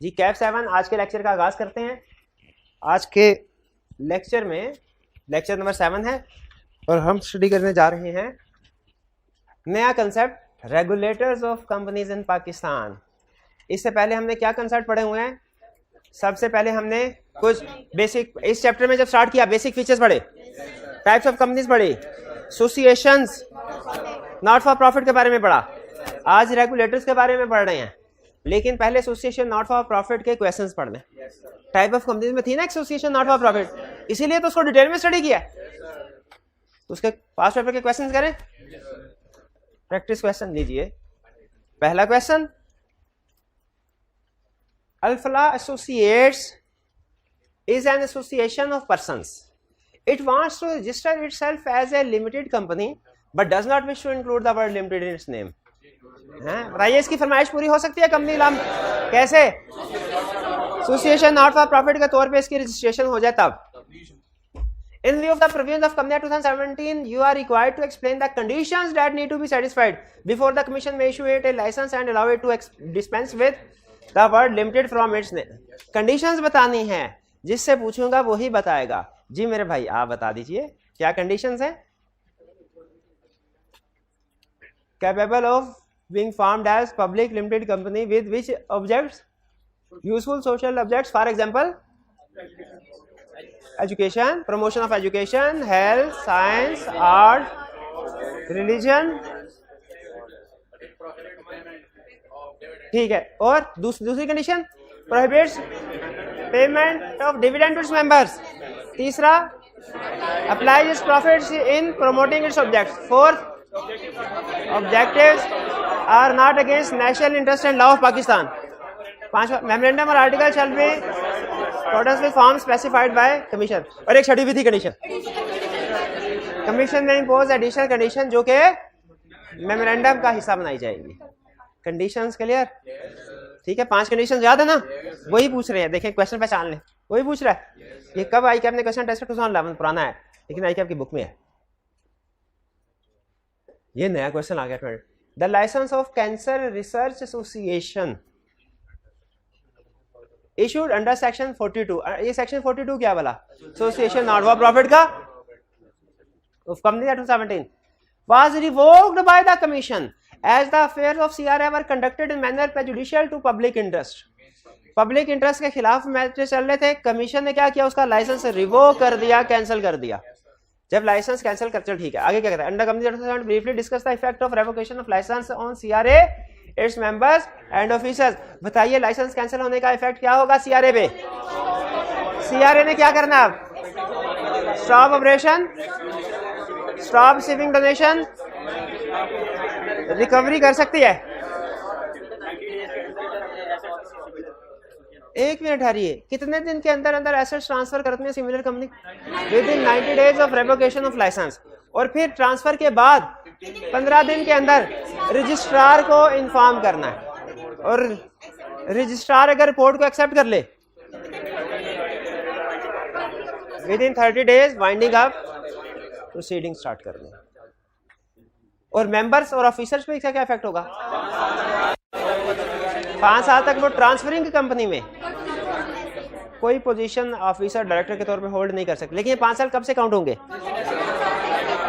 जी cap 7 आज के lecture का आगाज करते हैं। आज के लेक्चर में लेक्चर नंबर 7 है और हम स्टडी करने जा रहे हैं नया concept regulators of companies in Pakistan. इससे पहले हमने क्या कंसेप्ट पढ़े हुए हैं? सबसे पहले हमने कुछ बेसिक, इस चैप्टर में जब स्टार्ट किया बेसिक फीचर्स पढ़े, टाइप्स ऑफ कंपनीज पढ़ी, एसोसिएशंस, नॉट फॉर प्रॉफिट के बारे में पढ़ा। आज रेगुलेटर्स के बारे में पढ़ रहे हैं, लेकिन पहले एसोसिएशन नॉट फॉर प्रॉफिट के क्वेश्चंस पढ़ लें। टाइप ऑफ कंपनीज में थी ना एसोसिएशन नॉट फॉर प्रॉफिट, इसीलिए तो उसको डिटेल में स्टडी किया। तो उसके पास पेपर के क्वेश्चंस करें, प्रैक्टिस क्वेश्चन लीजिए। पहला question, Alfalah associates is an association of persons. It wants to register itself as a limited company but does not wish to include the word limited in its name. बताइए इसकी फरमाइश पूरी हो सकती है कंपनी नाम कैसे? एसोसिएशन नॉट फॉर प्रॉफिट के तौर पे इसकी रजिस्ट्रेशन हो जाए तब। In view of the provisions of Company Act 2017, you are required to explain the conditions that need to be satisfied before the Commission may issue it a license and allow it to dispense with the word limited from its name. Conditions बतानी है, जिससे पूछूंगा वही बताएगा। जी मेरे भाई आप बता दीजिए क्या कंडीशंस हैं? Capable of being formed as public limited company with which objects, useful social objects, for example education, promotion of education, health, science, art, religion. ठीक है, और दूसरी condition prohibits payment of dividend to its members. तीसरा, applies its profits in promoting its objects. Fourth, objectives are not against national interest and law of Pakistan. पांचवा, memorandum और article shall be accordance with form specified by commission. और एक छठी भी थी condition, commission में impose additional condition जो कि memorandum का हिस्सा बनाई जाएगी। Conditions clear? ठीक है, 5 कंडीशन याद है ना? वही पूछ रहे हैं, देखें क्वेश्चन पहचान लें, वही पूछ रहा है। ये कब आई कैप ने क्वेश्चन टेस्ट 2011 पुराना है, लेकिन आई कैप की बुक में है। ये नया क्वेश्चन आ गया। The licence of cancer research association issued under section 42, ये section 42 क्या वाला? एसोसिएशन नॉट फॉर प्रॉफिट का of Company Act 2017 was revoked by the commission as the affairs of CRA were conducted in manner prejudicial to public interest. Public interest के खिलाफ matter चल रहे थे, commission ने क्या किया? उसका लाइसेंस रिवोक कर दिया, कैंसिल कर दिया। जब लाइसेंस कैंसिल कर, चल ठीक है, आगे क्या कहता है? Under company act 2017 briefly discuss the effect of revocation of licence on CRA, its members and officers. बताइए लाइसेंस कैंसिल होने का इफेक्ट क्या होगा सीआरए पे? सीआरए ने क्या करना? अब stop operation, stop receiving donation, recovery कर सकती है। एक मिनट हरिए, कितने दिन के अंदर अंदर एसेट्स ट्रांसफर करते हैं similar company? Within 90 days of revocation of licence. और फिर ट्रांसफर के बाद 15 दिन के अंदर रजिस्ट्रार को इन्फॉर्म करना है, और रजिस्ट्रार अगर रिपोर्ट को एक्सेप्ट कर ले with in 30 days winding up proceeding start करनी। और मेंबर्स और ऑफिसर्स पे इसका क्या इफेक्ट होगा? 5 साल तक वो ट्रांसफरिंग की कंपनी में कोई पोजीशन ऑफिसर डायरेक्टर के तौर पे होल्ड नहीं कर सकते, लेकिन ये 5 साल कब से काउंट होंगे?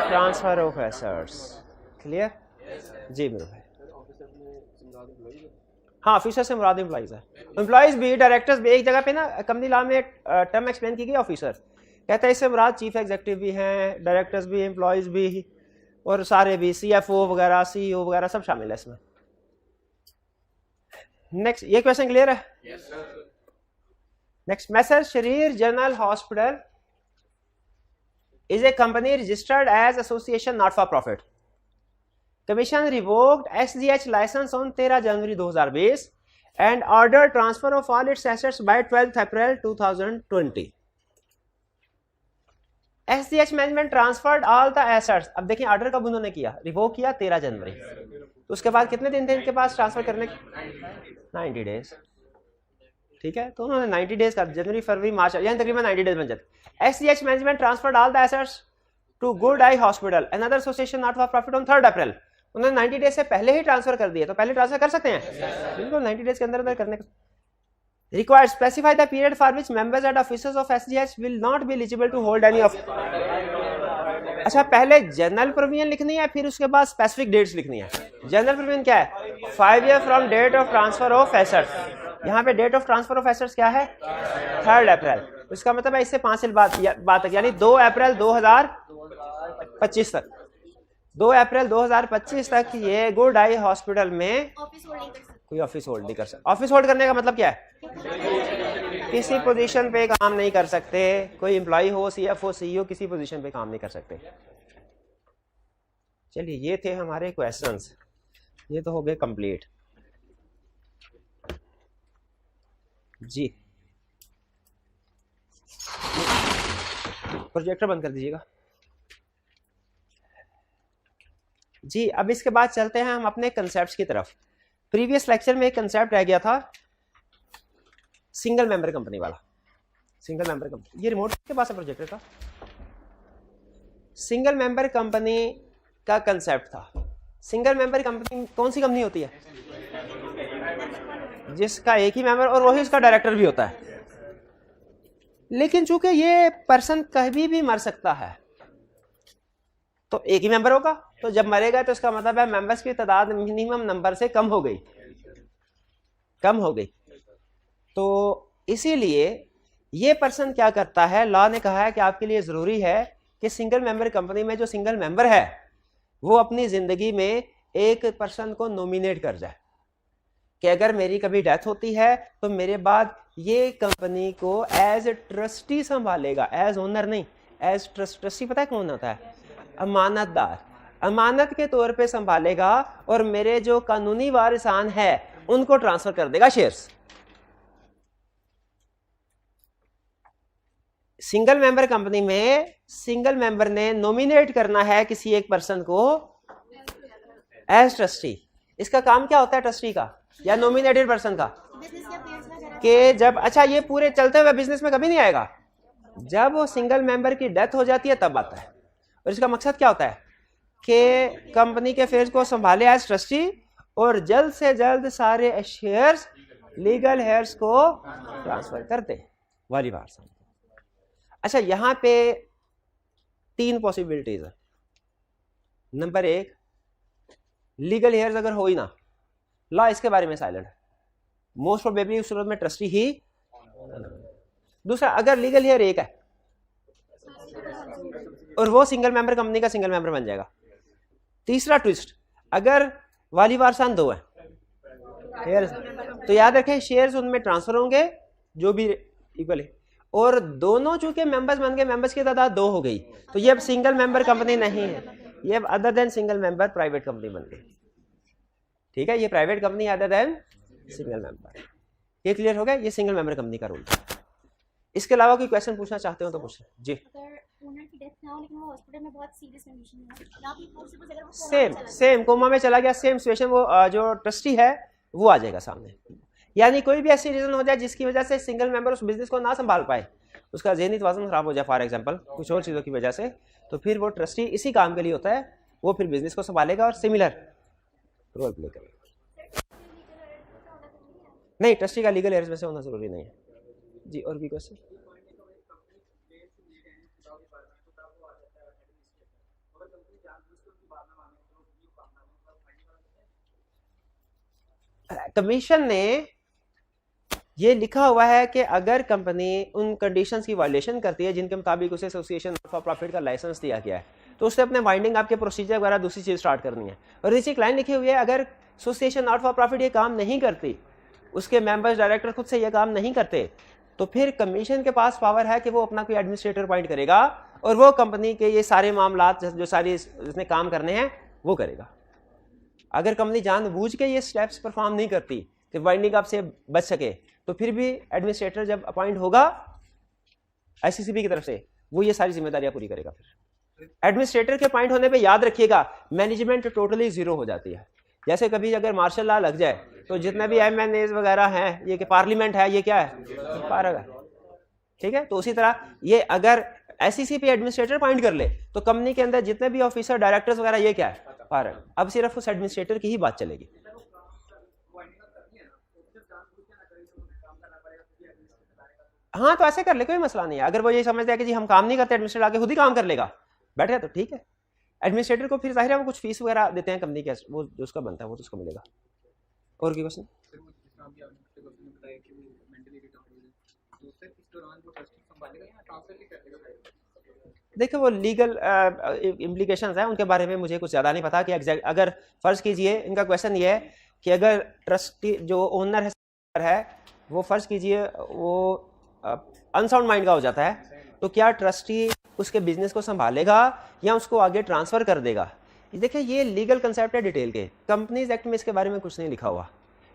Transfer of assets. क्लियर? जी मेरे भाई। हाँ, ऑफिसर से मुराद एम्प्लॉइज है। एम्प्लॉइज भी, डायरेक्टर्स भी। एक जगह पे ना कंपनी लॉ में एक टर्म एक्सप्लेन की गई ऑफिसर, कहता है इससे मुराद चीफ एग्जीक्यूटिव भी हैं, डायरेक्टर्स भी, एम्प्लॉइज भी, और सारे भी, सीएफओ वगैरह, सीईओ वगैरह सब शामिल है इसमें। नेक्स्ट, ये क्वेश्चन क्लियर है? नेक्स्ट, मैसर शरीर general hospital is a company registered as association not for profit. Commission revoked SGH license on 13 January 2020 and ordered transfer of all its assets by 12th April 2020. SGH management transferred all the assets. अब देखिए order कब उन्होंने किया? Revoke किया 13 जनवरी। तो उसके बाद कितने दिन थे इनके पास ट्रांसफर करने? 90 डेज। ठीक है, तो उन्होंने 90 डेज का, जनवरी फरवरी मार्च, यानी तकरीबन 90 डेज बन जाते। SGH management transferred all the assets to good eye hospital another association not for profit on 3 April. उन्होंने 90 डेज से पहले ही ट्रांसफर कर दिए, तो पहले ट्रांसफर कर सकते हैं बिल्कुल 90 डेज के अंदर अंदर करने का। Required specify the period for which members and officers of SGH will not be eligible to hold any of. अच्छा, पहले जनरल प्रोविजन लिखनी है, फिर उसके बाद स्पेसिफिक डेट्स लिखनी है। जनरल प्रोविजन क्या है? 5 year from date of transfer of assets. यहाँ पे date of transfer of assets क्या है? 3 अप्रैल। इसका मतलब है इससे 5 साल बाद तक, यानी 2 अप्रैल 2025 तक। 2 अप्रैल 2025 तक ये गुड आई हॉस्पिटल में कोई ऑफिस होल्ड नहीं कर सकता। ऑफिस होल्ड करने का मतलब क्या है? किसी पोजीशन पे काम नहीं कर सकते। कोई एम्प्लॉय हो, सीएफओ, सीईओ, किसी पोजीशन पे काम नहीं कर सकते। चलिए, ये थे हमारे क्वेश्चंस, ये तो हो गए कंप्लीट जी। प्रोजेक्टर बंद कर दीजिएगा जी। अब इसके बाद चलते हैं हम अपने कंसेप्ट्स की तरफ। प्रीवियस लेक्चर में एक कंसेप्ट रह गया था, सिंगल मेंबर कंपनी वाला। सिंगल मेंबर कंपनी, ये रिमोट के पास है प्रोजेक्टर का। सिंगल मेंबर कंपनी का कंसेप्ट था। सिंगल मेंबर कंपनी कौन सी कंपनी होती है? जिसका एक ही मेंबर और वही उसका डायरेक्टर भी होता है। लेकिन चूंकि ये पर्सन कभी भी मर सकता है, तो एक ही मेंबर होगा, तो जब मरेगा तो इसका मतलब है मेंबर्स की तादाद मिनिमम नंबर से कम हो गई। तो इसीलिए ये पर्सन क्या करता है, लॉ ने कहा है कि आपके लिए जरूरी है कि सिंगल मेंबर कंपनी में जो सिंगल मेंबर है वो अपनी जिंदगी में एक पर्सन को नॉमिनेट कर जाए कि अगर मेरी कभी डेथ होती है तो मेरे बाद ये कंपनी को एज ए ट्रस्टी संभालेगा, एज ओनर नहीं, एज ट्रस्टी। पता है कौन होता है? अमानतदार। अमानत के तौर पे संभालेगा और मेरे जो कानूनी वारिसान है उनको ट्रांसफर कर देगा शेयर्स। सिंगल मेंबर कंपनी में सिंगल मेंबर ने नॉमिनेट करना है किसी एक पर्सन को एज ट्रस्टी। इसका काम क्या होता है ट्रस्टी का या नॉमिनेटेड पर्सन का? कि जब, अच्छा, ये पूरे चलते हुए बिजनेस में कभी नहीं आएगा, जब वो सिंगल मेंबर की डेथ हो जाती है तब आता है। और इसका मकसद क्या होता है कि कंपनी के फेयर्स को संभाले एज ट्रस्टी और जल्द से जल्द सारे शेयर्स लीगल हेयर्स को ट्रांसफर कर दे वाली बात। अच्छा, यहां पे 3 पॉसिबिलिटीज है। नंबर 1, लीगल हेयर्स अगर हो ही ना, लॉ इसके बारे में साइलेंट है, मोस्ट प्रोबेबली उस सूरत में ट्रस्टी ही। दूसरा, अगर लीगल हेयर एक है और वो सिंगल मेंबर कंपनी का सिंगल मेंबर बन जाएगा। तीसरा ट्विस्ट, अगर वाली वारसान 2 है शेयर्स, तो याद रखें शेयर्स उनमें ट्रांसफर होंगे जो भी इक्वल है, और दोनों चूंकि मेंबर्स बन गए, मेंबर्स की तादाद 2 हो गई, तो ये अब सिंगल मेंबर कंपनी नहीं है, ये अब other than single member private company बन गई। ठीक है, ये private company other than single member. ये क्लियर हो गया? ये सिंगल मेंबर कंपनी का रूल। इसके अलावा कोई क्वेश्चन पूछना चाहते हो तो पूछ जी। ओनर की डेथ ना हो लेकिन वो हॉस्पिटल में बहुत सीरियस कंडीशन में है, या फिर अगर वो सेम कोमा में चला गया, सेम सिचुएशन, वो जो ट्रस्टी है वो आ जाएगा सामने। यानी कोई भी ऐसी रीजन हो जाए जिसकी वजह से सिंगल मेंबर उस बिजनेस को ना संभाल पाए, उसका ज़हनी तवाज़ुन खराब हो जाए, फॉर एग्जांपल कुछ और चीज़ों की वजह से, तो फिर वो ट्रस्टी इसी काम के लिए होता है, वो फिर बिजनेस को संभालेगा और सिमिलर रोल प्ले करेगा। नहीं, ट्रस्टी का लीगल हेयर्स में से होना जरूरी नहीं है जी। और भी क्वेश्चन? कमीशन ने ये लिखा हुआ है कि अगर कंपनी उन कंडीशंस की वायलेशन करती है जिनके मुताबिक उसे एसोसिएशन फॉर प्रॉफिट का लाइसेंस दिया गया है, तो उससे अपने वाइंडिंग आपके प्रोसीजर वगैरह दूसरी चीज स्टार्ट करनी है। और नीचे एक लाइन लिखी हुई है, अगर एसोसिएशन नॉट फॉर प्रॉफिट ये काम नहीं करती, उसके मेंबर्स डायरेक्टर खुद से ये काम नहीं करते, तो फिर कमीशन के पास पावर है कि वो अपना कोई एडमिनिस्ट्रेटर अपॉइंट करेगा और वो कंपनी के ये सारे मामला जो सारी उसने काम करने हैं वो करेगा। अगर कंपनी जानबूझ के ये स्टेप्स परफॉर्म नहीं करती कि वाइंडिंग अप से बच सके, तो फिर भी एडमिनिस्ट्रेटर जब अपॉइंट होगा आईसीसीबी की तरफ से, वो ये सारी जिम्मेदारियां पूरी करेगा। फिर एडमिनिस्ट्रेटर के अपॉइंट होने पे याद रखिएगा मैनेजमेंट टोटली जीरो हो जाती है। जैसे कभी अगर मार्शल लॉ लग जाए तो जितने भी एमएनएज वगैरह हैं, ये कि पार्लियामेंट है, ये क्या है, पार्क है। ठीक है, तो उसी तरह ये अगर एसईसी पे एडमिनिस्ट्रेटर अपॉइंट कर ले तो कंपनी के अंदर जितने भी ऑफिसर डायरेक्टर्स वगैरह ये क्या है, पार्क। अब सिर्फ उस एडमिनिस्ट्रेटर की ही बात चलेगी। हाँ तो ऐसे कर ले, कोई मसला नहीं है। अगर वो ये समझता है कि जी हम काम नहीं करते, एडमिनिस्ट्रेटर आके खुद ही काम कर लेगा, बैठ गया तो ठीक है। एडमिनिस्ट्रेटर को फिर जाहिर है वो कुछ फीस वगैरह देते हैं कंपनी के, वो जो उसका बनता है वो तो उसको मिलेगा। और कोई क्वेश्चन? देखिए वो लीगल इम्प्लीकेशंस हैं, उनके बारे में मुझे कुछ ज़्यादा नहीं पता कि एग्जैक्ट, अगर फ़र्ज़ कीजिए इनका क्वेश्चन ये है कि अगर ट्रस्टी जो ओनर है वो फ़र्ज़ कीजिए वो अनसाउंड माइंड का हो जाता है, तो क्या ट्रस्टी उसके बिजनेस को संभालेगा या उसको आगे ट्रांसफ़र कर देगा? देखिए ये लीगल कंसेप्ट है डिटेल के, कंपनीज एक्ट में इसके बारे में कुछ नहीं लिखा हुआ,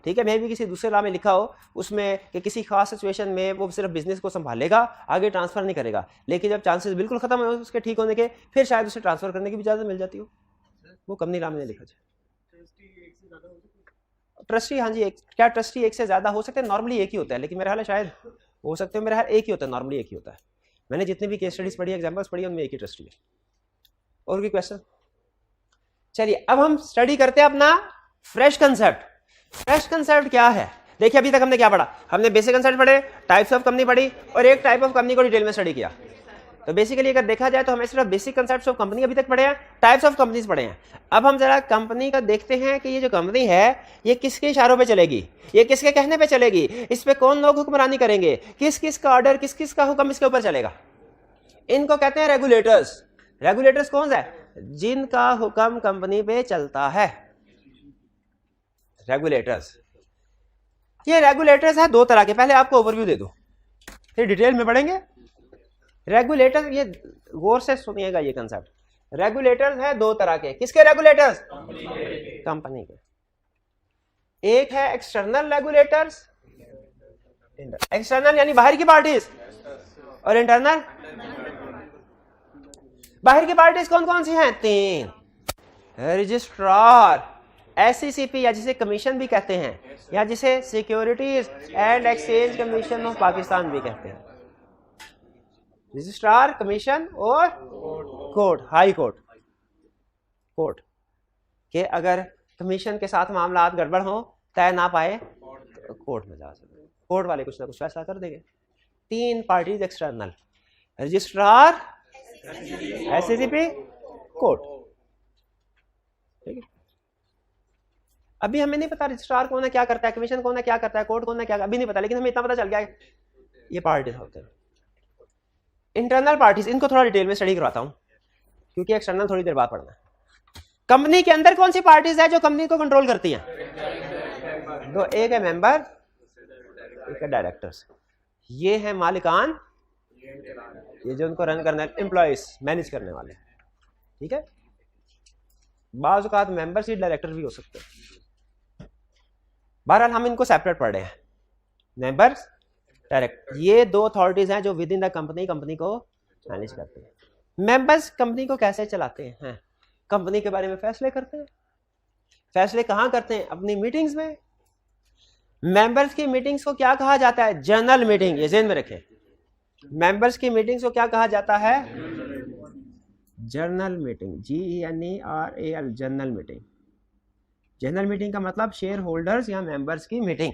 ठीक है। मे भी किसी दूसरे लॉ में लिखा हो उसमें कि किसी खास सिचुएशन में वो सिर्फ बिजनेस को संभालेगा, आगे ट्रांसफर नहीं करेगा, लेकिन जब चांसेस बिल्कुल खत्म हो उसके ठीक होने के, फिर शायद उसे ट्रांसफर करने की भी इजाजत मिल जाती हो, वो कंपनी लॉ में नहीं लिखा जाए। ट्रस्टी, हाँ जी, क्या ट्रस्टी एक से ज्यादा हो सकते हैं? नॉर्मली एक ही होता है, लेकिन मेरा ख्याल है शायद हो सकते हैं, मेरा ख्याल एक ही होता है, नॉर्मली एक ही होता है। मैंने जितनी भी केस स्टडीज पढ़ी, एग्जाम्पल्स पढ़ी, उनमें एक ही ट्रस्टी है। और कोई क्वेश्चन? चलिए अब हम स्टडी करते हैं अपना फ्रेश कंसेप्ट। फ्रेश कंसेप्ट क्या है? देखिए अभी तक हमने क्या पढ़ा, हमने बेसिक कंसेप्ट पढ़े, टाइप्स ऑफ कंपनी पढ़ी, और एक टाइप ऑफ कंपनी को डिटेल में स्टडी किया। तो बेसिकली अगर देखा जाए तो हमें सिर्फ बेसिक कंसेप्ट्स ऑफ कंपनी अभी तक पढ़े हैं, टाइप्स ऑफ कंपनीज पढ़े हैं। अब हम जरा कंपनी का देखते हैं कि ये जो कंपनी है ये किसके इशारों पे चलेगी, ये किसके कहने पे चलेगी, इस पे कौन लोग हुक्मरानी करेंगे, किस किस का ऑर्डर, किस किस का हुक्म इसके ऊपर चलेगा। इनको कहते हैं रेगुलेटर्स। रेगुलेटर्स कौन सा है? जिनका हुक्म कंपनी पे चलता है, रेगुलेटर्स। ये रेगुलेटर्स है दो तरह के, पहले आपको ओवरव्यू दे दो फिर डिटेल में पढ़ेंगे। रेगुलेटर, ये गौर से सुनिएगा ये कंसेप्ट, रेगुलेटर्स है दो तरह के। किसके रेगुलेटर्स? कंपनी के। एक है एक्सटर्नल रेगुलेटर्स, एक्सटर्नल यानी बाहर की पार्टीज, और इंटरनल। बाहर की पार्टीज कौन कौन सी हैं? तीन, रजिस्ट्रार, SECP या जिसे कमीशन भी कहते हैं, या जिसे securities and exchange commission of Pakistan भी कहते हैं। रजिस्ट्रार, कमीशन और कोर्ट, हाई कोर्ट। कोर्ट के अगर कमीशन के साथ मामला गड़बड़ हो, तय ना पाए, तो कोर्ट में जा सकते हैं, कोर्ट वाले कुछ ना कुछ फैसला कर देंगे। तीन parties external, registrar, SECP, court, ठीक है। अभी हमें नहीं पता रजिस्ट्रार कौन है, क्या करता है, कमीशन कौन है, क्या करता है, कोर्ट कौन है, क्या, अभी नहीं पता, लेकिन हमें इतना पता चल गया है ये पार्टीज होते हैं। इंटरनल पार्टीज, इनको थोड़ा डिटेल में स्टडी करवाता हूं क्योंकि एक्सटर्नल थोड़ी देर बाद पढ़ना है। कंपनी के अंदर कौन सी पार्टीज है जो कंपनी को कंट्रोल करती हैं? तो एक है मेंबर, एक है डायरेक्टर्स। ये है मालिकान, ये जो उनको रन करना है, एम्प्लॉइज, मैनेज करने वाले, ठीक है। बाज़ औक़ात मेंबर्स ही डायरेक्टर भी हो सकते हैं। बहरहाल हम इनको सेपरेट पढ़ रहे हैं, मेंबर्स, डायरेक्टर। ये दो अथॉरिटीज हैं जो with in the company company को मैनेज करते हैं। मेंबर्स कंपनी को कैसे चलाते हैं? कंपनी के बारे में फैसले करते हैं। फैसले कहाँ करते हैं? अपनी मीटिंग्स में। मेंबर्स की मीटिंग्स को क्या कहा जाता है? जनरल मीटिंग, ये ज़हन में रखें। मेंबर्स की मीटिंग्स को क्या कहा जाता है? General meeting, GNERAL, general meeting. General meeting का मतलब शेयर होल्डर्स या मेंबर्स की मीटिंग।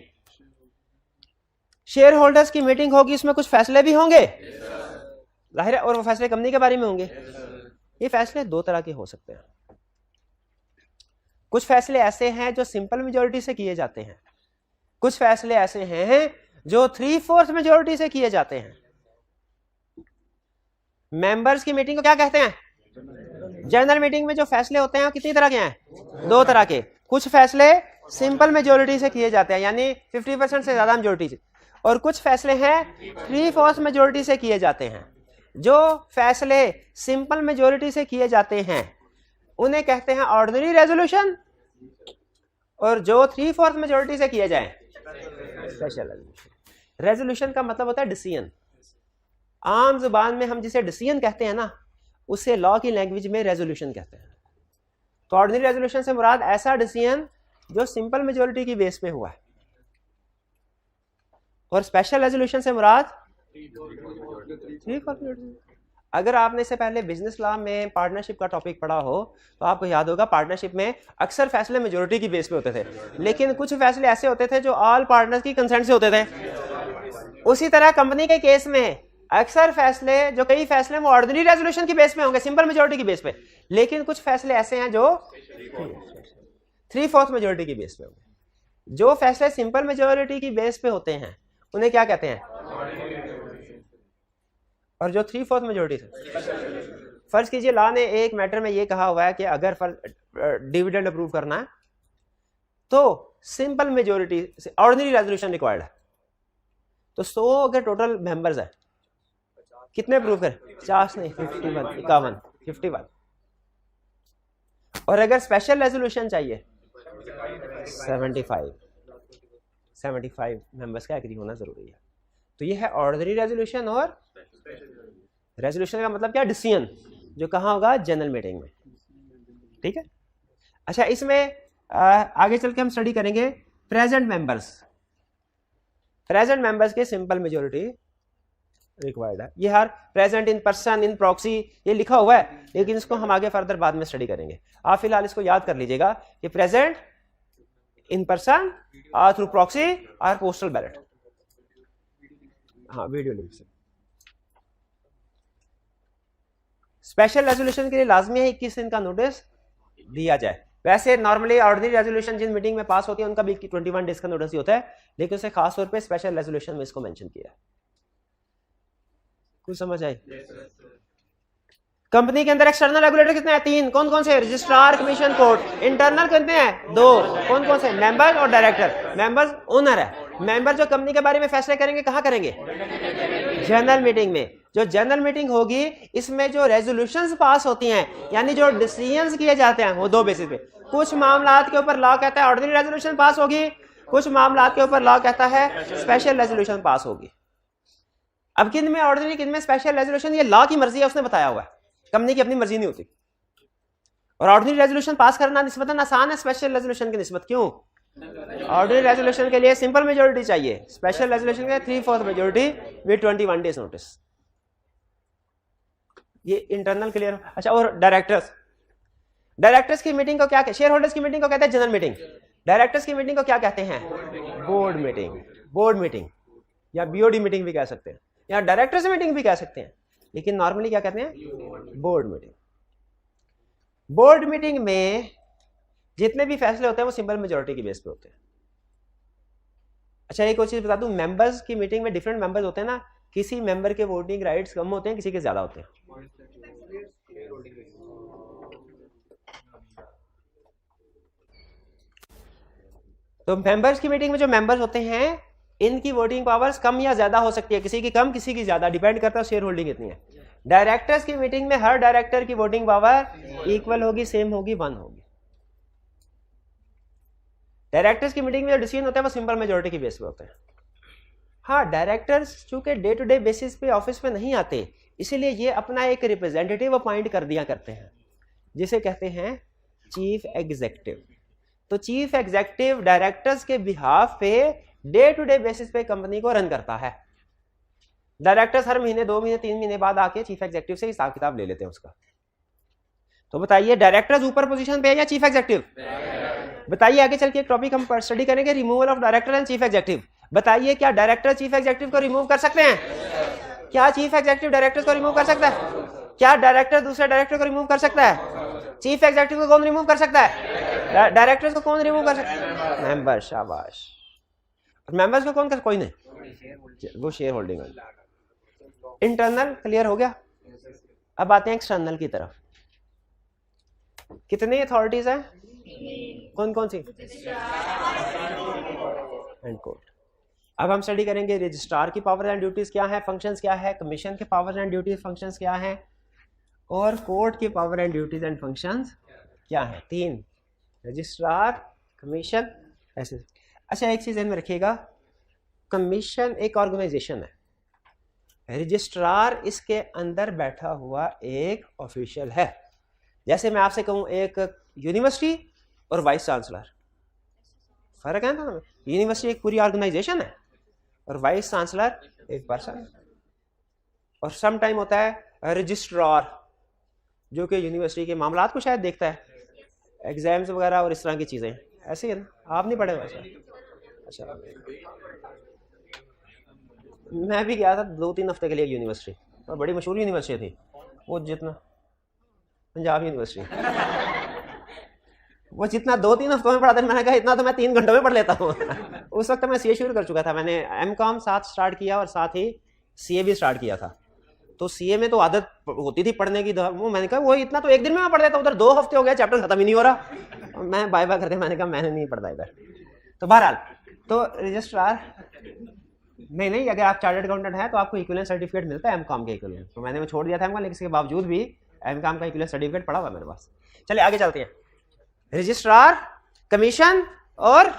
शेयर होल्डर्स की मीटिंग होगी, उसमें कुछ फैसले भी होंगे, जाहिर है, और वो फैसले कंपनी के बारे में होंगे। ये फैसले दो तरह के हो सकते हैं। कुछ फैसले ऐसे हैं जो सिंपल मेजोरिटी से किए जाते हैं, कुछ फैसले ऐसे हैं जो 3/4 मेजोरिटी से किए जाते हैं। मेंबर्स की मीटिंग को क्या कहते हैं? जनरल मीटिंग में जो फैसले होते हैं वो कितनी तरह के हैं? दो तरह के। कुछ फैसले सिंपल मेजोरिटी से किए जाते हैं, यानी 50% से ज्यादा मेजोरिटी से, और कुछ फैसले हैं 3/4 मेजोरिटी से किए जाते हैं। जो फैसले सिंपल मेजोरिटी से किए जाते हैं उन्हें कहते हैं ऑर्डिनरी रेजोल्यूशन, और जो 3/4 मेजोरिटी से किए जाए स्पेशल रेजोल्यूशन। रेजोल्यूशन का मतलब होता है डिसीजन। आम जुबान में हम जिसे डिसीजन कहते हैं ना, उसे लॉ की लैंग्वेज में रेजोल्यूशन कहते हैं। तो ऑर्डिनरी रेजोल्यूशन से मुराद ऐसा डिसीजन जो सिंपल मेजोरिटी की बेस पे हुआ है, और स्पेशल रेजोल्यूशन से मुराद 3/4। अगर आपने इससे पहले बिजनेस लॉ में पार्टनरशिप का टॉपिक पढ़ा हो तो आपको याद होगा पार्टनरशिप में अक्सर फैसले मेजोरिटी की बेस पे होते थे, लेकिन कुछ फैसले ऐसे होते थे जो ऑल पार्टनर्स की कंसेंट से होते थे। उसी तरह कंपनी के केस में अक्सर फैसले, जो कई फैसले वो ऑर्डिनरी रेजोल्यूशन की बेस पे होंगे, सिंपल मेजोरिटी की बेस पे, लेकिन कुछ फैसले ऐसे हैं जो 3/4 मेजोरिटी की बेस पे होंगे। जो फैसले सिंपल मेजोरिटी की बेस पे होते हैं उन्हें क्या कहते हैं? और जो 3/4 मेजोरिटी से, फर्ज कीजिए लॉ ने एक मैटर में ये कहा हुआ है कि अगर डिविडेंड अप्रूव करना है तो सिंपल मेजोरिटी से ऑर्डिनरी रेजोल्यूशन रिक्वायर्ड है। तो 100 अगर टोटल मेंबर्स है, कितने अप्रूव करें? 50 नहीं, 51। और अगर स्पेशल रेजोल्यूशन चाहिए 75 मेंबर्स का एग्री होना जरूरी है। तो ये है ऑर्डिनरी रेजोल्यूशन। और रेजोल्यूशन का मतलब क्या? डिसीजन जो कहाँ होगा? जनरल मीटिंग में। ठीक है। अच्छा, इसमें आगे चल के हम स्टडी करेंगे प्रेजेंट मेंबर्स के सिंपल मेजोरिटी रिक्वायर्ड है। ये हर present, in person, in proxy ये लिखा हुआ है, लेकिन इसको हम आगे फर्दर बाद में स्टडी करेंगे। आप फिलहाल इसको याद कर लीजिएगा कि present, in person, through proxy और पोस्टल बैलेट। हाँ, वीडियो लिंक से। स्पेशल रेजोल्यूशन के लिए लाजमी है 21 दिन का नोटिस दिया जाए। वैसे नॉर्मली ऑर्डिनरी रेजोल्यूशन जिन मीटिंग में पास होती है उनका भी 21 डेज का नोटिस ही होता है, लेकिन उसे खास तौर पे स्पेशल रेजोल्यूशन में इसको मेंशन किया है। कुछ समझ आई? कंपनी के अंदर एक्सटर्नल रेगुलेटर कितने हैं? 3। कौन कौन से? Registrar, commission, court. इंटरनल कितने हैं? 2। कौन कौन से? मेंबर और डायरेक्टर। मेंबर्स ओनर है। मेंबर जो कंपनी के बारे में फैसले करेंगे कहाँ करेंगे? जनरल मीटिंग में। जो जनरल मीटिंग होगी इसमें जो रेजोल्यूशंस पास होती हैं, यानी जो डिसीजंस किए जाते हैं, वो 2 बेसिस पे। कुछ मामलात के ऊपर लॉ कहता है ऑर्डिनरी रेजोल्यूशन पास होगी, कुछ मामलात के ऊपर लॉ कहता है स्पेशल रेजोल्यूशन पास होगी। अब किन में ऑर्डिनरी, किन में स्पेशल रेजोल्यूशन, ये लॉ की मर्जी है, उसने बताया हुआ है। कंपनी की अपनी मर्जी नहीं होती। और ऑर्डिनरी रेजोल्यूशन पास करना निस्बतन आसान है स्पेशल रेजोल्यूशन की निस्बत। क्यों? ऑर्डिनरी रेजोल्यूशन के लिए सिंपल मेजोरिटी चाहिए, स्पेशल रेजोल्यूशन के 3/4 मेजोरिटी विद 21 डेज नोटिस। ये इंटरनल क्लियर। अच्छा, और डायरेक्टर्स की मीटिंग को क्या कहते हैं? शेयर होल्डर्स की मीटिंग को कहते हैं जनरल मीटिंग। डायरेक्टर्स की मीटिंग को क्या कहते हैं? बोर्ड मीटिंग या बीओडी मीटिंग भी कह सकते हैं, या डायरेक्टर्स मीटिंग भी कह सकते हैं, लेकिन नॉर्मली क्या कहते हैं? Board meeting. बोर्ड मीटिंग में जितने भी फैसले होते हैं वो सिंपल मेजोरिटी की बेस पे होते हैं। अच्छा, एक और चीज बता दूं, मेंबर्स की मीटिंग में डिफरेंट मेंबर्स होते हैं ना, किसी मेंबर के वोटिंग राइट्स कम होते हैं, किसी के ज्यादा होते हैं। तो मेंबर्स की मीटिंग में जो मेंबर्स होते हैं इनकी वोटिंग पावर्स कम या ज्यादा हो सकती है, किसी की कम किसी की ज्यादा, डिपेंड करता है शेयर होल्डिंग कितनी है। डायरेक्टर्स की मीटिंग में हर डायरेक्टर की वोटिंग पावर इक्वल होगी, सेम होगी, 1 होगी। डायरेक्टर्स की मीटिंग में जो डिसीजन होता है वो सिंपल मेजोरिटी की बेस पे होते हैं। हाँ, डायरेक्टर्स चूंकि डे टू डे बेसिस पे ऑफिस पे नहीं आते, इसीलिए ये अपना एक रिप्रेजेंटेटिव अपॉइंट कर दिया करते हैं, जिसे कहते हैं चीफ एग्जीक्यूटिव। तो चीफ एग्जीक्यूटिव डायरेक्टर्स के बिहाफ पे डे टू डे बेसिस पे कंपनी को रन करता है। डायरेक्टर्स हर महीने, 2 महीने, 3 महीने बाद आके चीफ एग्जीक्यूटिव से हिसाब किताब ले लेते हैं उसका। तो बताइए, डायरेक्टर्स ऊपर पोजीशन पे है या चीफ एग्जीक्यूटिव? बताइए, आगे चल के एक टॉपिक हम स्टडी करेंगे, removal of director and chief executive. बताइए, क्या डायरेक्टर चीफ एग्जीक्यूटिव को रिमूव कर सकते हैं? क्या चीफ एग्जीक्यूटिव डायरेक्टर को रिमूव कर सकता है? क्या डायरेक्टर दूसरे डायरेक्टर को रिमूव कर सकता है? चीफ एग्जीक्यूटिव को कौन रिमूव कर सकता है? डायरेक्टर्स को कौन रिमूव कर सकता है? मेंबर। शाबाश। मेंबर्स को कौन कर? कोई नहीं, वो शेयर होल्डिंग। इंटरनल क्लियर हो गया। अब आते हैं एक्सटर्नल की तरफ। कितनी अथॉरिटीज हैं? कौन कौन सी? And court. अब हम स्टडी करेंगे रजिस्ट्रार की पावर एंड ड्यूटीज क्या है, फंक्शंस क्या है, कमीशन के पावर एंड ड्यूटीज फंक्शंस क्या है, और कोर्ट की power and duties and functions क्या है। 3, रजिस्ट्रार, कमीशन, ऐसे। अच्छा, एक चीज ध्यान में रखिएगा, कमीशन एक ऑर्गेनाइजेशन है, रजिस्ट्रार इसके अंदर बैठा हुआ एक ऑफिशियल है। जैसे मैं आपसे कहूं एक यूनिवर्सिटी और वाइस चांसलर, फर्क है ना? यूनिवर्सिटी एक पूरी ऑर्गेनाइजेशन है और वाइस चांसलर एक पर्सन है। और सम टाइम होता है रजिस्ट्रार, जो कि यूनिवर्सिटी के मामलात को शायद देखता है, एग्जाम्स वगैरह और इस तरह की चीजें। ऐसे ही है ना? आप नहीं पढ़े वैसे? अच्छा, मैं भी गया था 2-3 हफ्ते के लिए यूनिवर्सिटी, और बड़ी मशहूर यूनिवर्सिटी थी वो, जितना पंजाब यूनिवर्सिटी वो जितना 2-3 हफ्तों में पढ़ा था, मैंने कहा इतना तो मैं 3 घंटों में पढ़ लेता हूँ। उस वक्त मैं सीए शुरू कर चुका था, मैंने एमकॉम साथ स्टार्ट किया और साथ ही सीए भी स्टार्ट किया था। तो सीए में तो आदत होती थी पढ़ने की, वो मैंने कहा वो इतना तो एक दिन में मैं पढ़ लेता, उधर 2 हफ्ते हो गए चैप्टर खत्म ही नहीं हो रहा। मैं बाय बाय करते, मैंने कहा मैंने नहीं पढ़ता इधर। तो बहरहाल तो रजिस्ट्रार नहीं, अगर आप चार्टर्ड अकाउंटेंट हैं तो आपको इक्विवेलेंट सर्टिफिकेट मिलता है एमकॉम के इक्विवेलेंट। तो मैंने वो छोड़ दिया था एमकॉम, लेकिन इसके बावजूद भी एमकॉम का इक्विवेलेंट सर्टिफिकेट पड़ा हुआ मेरे पास। चलिए आगे चलते हैं। रजिस्ट्रार, कमीशन और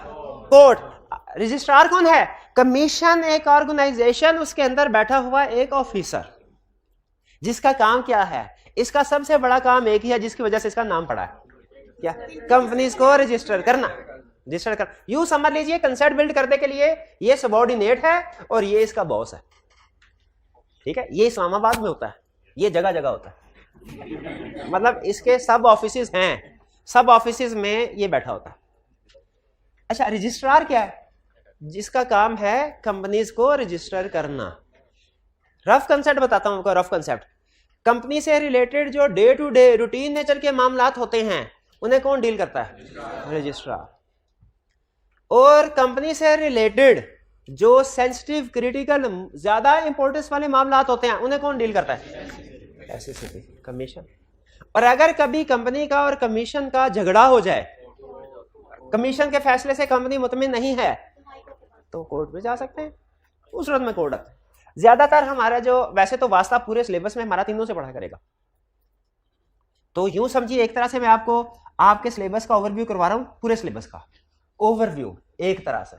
कोर्ट। रजिस्ट्रार कौन है? कमीशन एक ऑर्गेनाइजेशन, उसके अंदर बैठा हुआ एक ऑफिसर, जिसका काम क्या है? इसका सबसे बड़ा काम एक ही है, जिसकी वजह से इसका नाम पड़ा है, क्या? कंपनीज को रजिस्टर करना, रजिस्टर कर। यूं समझ लीजिए कंसेप्ट बिल्ड करने के लिए ये सबऑर्डिनेट है और ये इसका बॉस है, ठीक है? ये इस्लामाबाद में होता है, ये जगह जगह होता है, मतलब इसके सब ऑफिसेज हैं, सब ऑफिसेज में ये बैठा होता है। अच्छा, रजिस्ट्रार क्या है? जिसका काम है कंपनीज को रजिस्टर करना। रफ कंसेप्ट बताता हूं आपको, रफ कंसेप्ट। कंपनी से रिलेटेड जो day to day routine nature के मामलात होते हैं, उन्हें कौन डील करता है? रजिस्ट्रार। और कंपनी से रिलेटेड जो सेंसिटिव, क्रिटिकल, ज्यादा इंपॉर्टेंस वाले मामलात होते हैं, उन्हें कौन डील करता है? SCC, commission. और अगर कभी कंपनी का और कमीशन का झगड़ा हो जाए, कमीशन के फैसले से कंपनी मुतमिन नहीं है, तो कोर्ट में जा सकते हैं, उस सूरत में कोर्ट है। ज्यादातर हमारा जो, वैसे तो वास्ता पूरे सिलेबस में हमारा तीनों से पढ़ा करेगा, तो यूं समझिए एक तरह से मैं आपको आपके सिलेबस का ओवरव्यू करवा रहा हूं, पूरे सिलेबस का ओवरव्यू एक तरह से,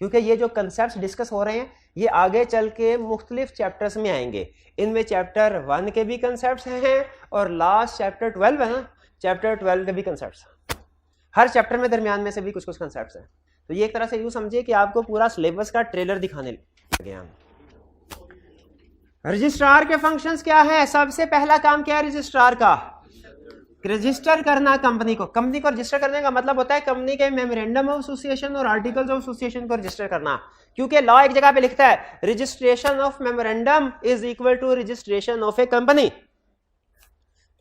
क्योंकि ये जो कंसेप्ट्स डिस्कस हो रहे हैं ये आगे चल के मुख्तलिफ चैप्टर्स में आएंगे। इनमें चैप्टर 1 के भी कंसेप्ट्स हैं और लास्ट चैप्टर 12 है ना, चैप्टर 12 के भी कंसेप्ट्स, हर चैप्टर में दरमियान में से भी कुछ कुछ कंसेप्ट्स हैं। तो ये एक तरह से यूं समझिए कि आपको पूरा सिलेबस का ट्रेलर दिखाने लगे हम। रजिस्ट्रार के फंक्शंस क्या है? सबसे पहला काम क्या है रजिस्ट्रार का? रजिस्टर करना कंपनी को। कंपनी को रजिस्टर करने का मतलब होता है कंपनी के मेमोरेंडम ऑफ एसोसिएशन और आर्टिकल्स ऑफ एसोसिएशन को रजिस्टर करना, क्योंकि लॉ एक जगह पे लिखता है registration of memorandum is equal to registration of a company.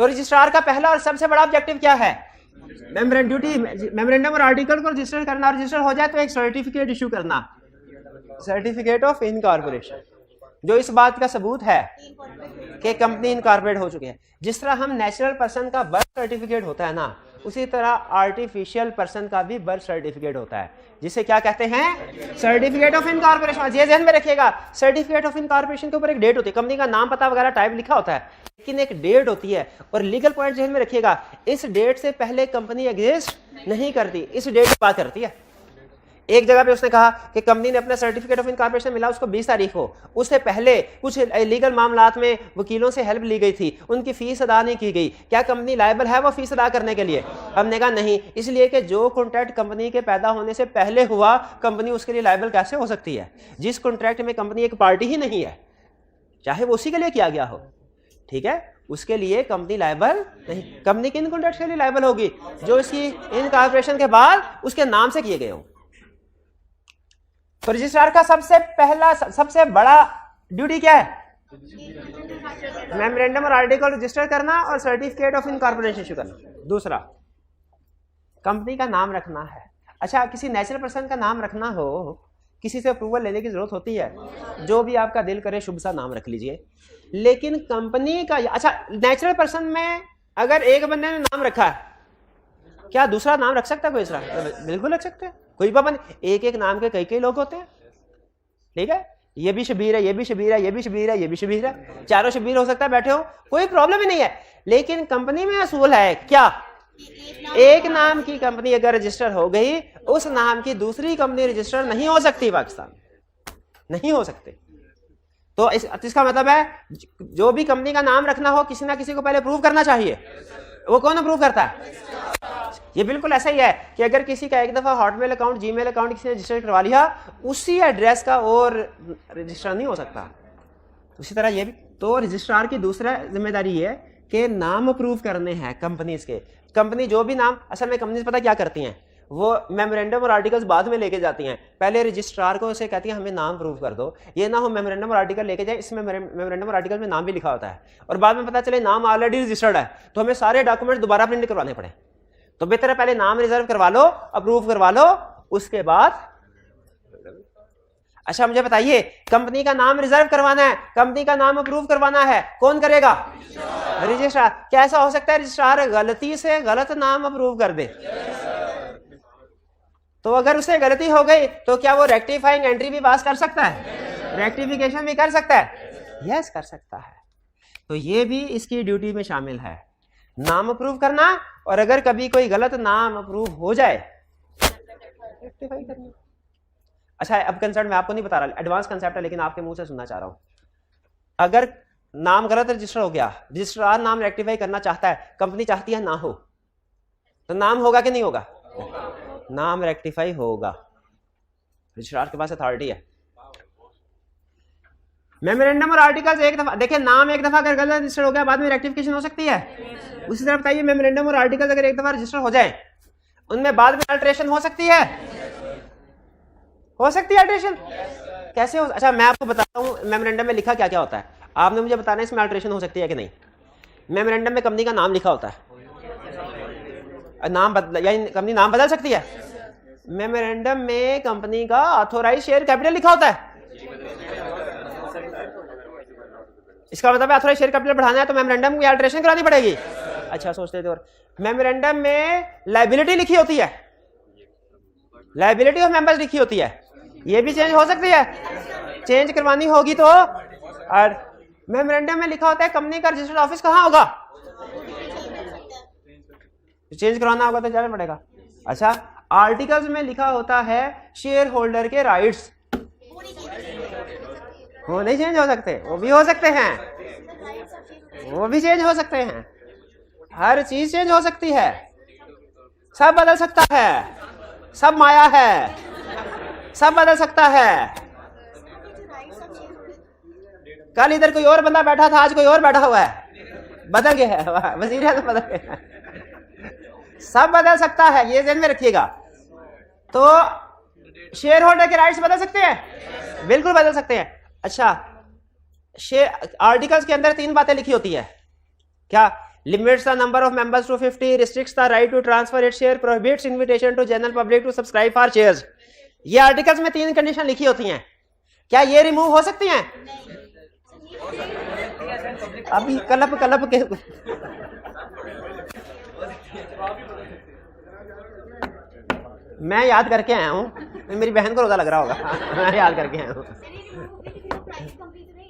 तो रजिस्ट्रार का पहला और सबसे बड़ा ऑब्जेक्टिव क्या है? मेमोरेंडम और आर्टिकल को रजिस्टर करना। रजिस्टर हो जाए तो एक सर्टिफिकेट इशू करना, सर्टिफिकेट ऑफ इनकॉर्पोरेशन, जो इस बात का सबूत है कि कंपनी इनकॉर्पोरेट हो चुकी है। जिस तरह हम नेचुरल पर्सन का बर्थ सर्टिफिकेट होता है ना, उसी तरह आर्टिफिशियल पर्सन का भी बर्थ सर्टिफिकेट होता है, जिसे क्या कहते हैं? Certificate of incorporation. ये ध्यान में रखिएगा, सर्टिफिकेट ऑफ इनकॉर्पोरेशन के ऊपर एक डेट होती है, कंपनी का नाम पता वगैरह टाइप लिखा होता है, लेकिन एक डेट होती है। और लीगल पॉइंट ध्यान में रखिएगा, इस डेट से पहले कंपनी एग्जिस्ट नहीं करती, इस डेट की बात करती है। एक जगह पे उसने कहा कि कंपनी ने अपना सर्टिफिकेट ऑफ इनकॉर्पोरेशन मिला उसको 20 तारीख को, उससे पहले कुछ लीगल मामलात में वकीलों से हेल्प ली गई थी, उनकी फीस अदा नहीं की गई, क्या कंपनी लायबल है वो फीस अदा करने के लिए? हमने कहा नहीं, इसलिए कि जो कॉन्ट्रैक्ट कंपनी के पैदा होने से पहले हुआ, कंपनी उसके लिए लायबल कैसे हो सकती है? जिस कॉन्ट्रैक्ट में कंपनी एक पार्टी ही नहीं है, चाहे वो उसी के लिए किया गया हो, ठीक है, उसके लिए कंपनी लायबल नहीं। कंपनी किन कॉन्ट्रैक्ट के लिए लायबल होगी? जो इसकी इनकॉर्पोरेशन के बाद उसके नाम से किए गए हों। तो रजिस्ट्रार का सबसे पहला, सबसे बड़ा ड्यूटी क्या है? मेमोरेंडम और आर्टिकल रजिस्टर करना और सर्टिफिकेट ऑफ इनकॉर्पोरेशन इशू करना। दूसरा, कंपनी का नाम रखना है। अच्छा, किसी नेचुरल पर्सन का नाम रखना हो, किसी से अप्रूवल लेने की जरूरत होती है, जो भी आपका दिल करे शुभ सा नाम रख लीजिए। लेकिन कंपनी का, अच्छा नेचुरल पर्सन में अगर एक बंदे ने नाम रखा है, क्या दूसरा नाम रख सकता है कोई दूसरा? बिल्कुल रख सकते हैं, कोई पाबंद। एक एक नाम के कई कई लोग होते हैं, ठीक है, ये भी शबीर है, ये भी शबीर है, ये भी शबीर है, ये भी शबीर है, चारों शबीर हो सकता है, बैठे हो, कोई प्रॉब्लम ही नहीं है। लेकिन कंपनी में असूल है क्या? एक नाम की कंपनी अगर रजिस्टर हो गई, उस नाम की दूसरी कंपनी रजिस्टर नहीं हो सकती, पाकिस्तान नहीं हो सकते। तो इसका मतलब है जो भी कंपनी का नाम रखना हो, किसी ना किसी को पहले अप्रूव करना चाहिए। वो कौन अप्रूव करता है? ये बिल्कुल ऐसा ही है कि अगर किसी का एक दफा हॉटमेल अकाउंट, जीमेल अकाउंट किसी ने रजिस्टर करवा लिया, उसी एड्रेस का और रजिस्टर नहीं हो सकता। उसी तरह ये भी, तो रजिस्ट्रार की दूसरा जिम्मेदारी ये है कि नाम अप्रूव करने हैं कंपनीज के। कंपनी जो भी नाम, असल में कंपनीज पता क्या करती हैं, वो मेमोरेंडम और आर्टिकल्स बाद में लेके जाती हैं, पहले रजिस्ट्रार को उसे कहती है हमें नाम प्रूव कर दो। ये ना हो मेमोरेंडम और आर्टिकल लेके जाए, इसमें मेमोरेंडम और आर्टिकल में नाम भी लिखा होता है और बाद में पता चले नाम ऑलरेडी रजिस्टर्ड है तो हमें सारे डॉक्यूमेंट दोबारा प्रिंट करवाने पड़े। तो बेहतर है पहले नाम रिजर्व करवा लो, अप्रूव करवा लो, उसके बाद। अच्छा मुझे बताइए, कंपनी का नाम रिजर्व करवाना है, कंपनी का नाम अप्रूव करवाना है, कौन करेगा? रजिस्ट्रार। कैसा हो सकता है रजिस्ट्रार गलती से गलत नाम अप्रूव कर दे? तो अगर उसे गलती हो गई तो क्या वो रेक्टिफाइंग एंट्री भी पास कर सकता है? रेक्टिफिकेशन भी कर सकता है? यस कर सकता है। तो ये भी इसकी ड्यूटी में शामिल है, नाम अप्रूव करना, और अगर कभी कोई गलत नाम अप्रूव हो जाए रेक्टिफाई करना। अच्छा अब कंसेप्ट मैं आपको नहीं बता रहा, एडवांस कंसेप्ट है लेकिन आपके मुंह से सुनना चाह रहा हूं। अगर नाम गलत रजिस्टर हो गया, रजिस्ट्रार नाम रेक्टिफाई करना चाहता है, कंपनी चाहती है ना हो, तो नाम होगा कि नहीं होगा? नाम रेक्टिफाई होगा, रजिस्ट्रार के पास अथॉरिटी है। मेमोरेंडम और आर्टिकल्स एक दफा देखिए, नाम एक दफा अगर गलत रजिस्टर हो गया बाद में रेक्टिफिकेशन हो सकती है। उसी तरह बताइए मेमोरेंडम और आर्टिकल्स अगर एक दफा रजिस्टर हो जाए उनमें बाद में अल्टरेशन हो सकती है? हो सकती है अल्टरेशन? कैसे हो? अच्छा मैं आपको बताता हूँ मेमोरेंडम में लिखा क्या क्या होता है, आपने मुझे बताना है इसमें अल्टरेशन हो सकती है कि नहीं। मेमोरेंडम में कंपनी का नाम लिखा होता है, नाम बदल या कंपनी नाम बदल सकती है। मेमोरेंडम में कंपनी का ऑथोराइज शेयर कैपिटल लिखा होता है, इसका मतलब है ऑथोराइज शेयर कैपिटल बढ़ाना है तो मेमोरेंडम की अल्टरेशन करानी पड़ेगी। अच्छा सोचते थे। और मेमोरेंडम में लायबिलिटी लिखी होती है, लायबिलिटी ऑफ मेंबर्स लिखी होती है, ये भी चेंज हो सकती है, चेंज करवानी होगी तो। और मेमोरेंडम में लिखा होता है कंपनी का रजिस्टर्ड ऑफिस कहाँ होगा, चेंज करवाना होगा तो जाना पड़ेगा। अच्छा आर्टिकल्स में लिखा होता है शेयर होल्डर के राइट्स, वो नहीं चेंज हो सकते, वो भी हो सकते हैं, वो भी चेंज हो सकते हैं, हर चीज चेंज हो सकती है, सब बदल सकता है, सब माया है, सब बदल सकता है। कल इधर कोई और बंदा बैठा था, आज कोई और बैठा हुआ है, बदल गया है, वजीर आज़म बदल गया है, सब बदल सकता है, ये ध्यान में रखिएगा। तो शेयर होल्डर के राइट्स बदल सकते हैं, बिल्कुल बदल सकते हैं। अच्छा आर्टिकल्स के अंदर 3 बातें लिखी होती है, क्या? Limits the number of members to 50, restricts the right to transfer its share, prohibits invitation to general public to subscribe for shares. ये आर्टिकल्स में 3 कंडीशन लिखी होती हैं, क्या ये रिमूव हो सकती हैं? अभी कलप के मैं याद करके आया हूँ, मेरी बहन को रोजा लग रहा होगा, मैं याद करके आया हूँ।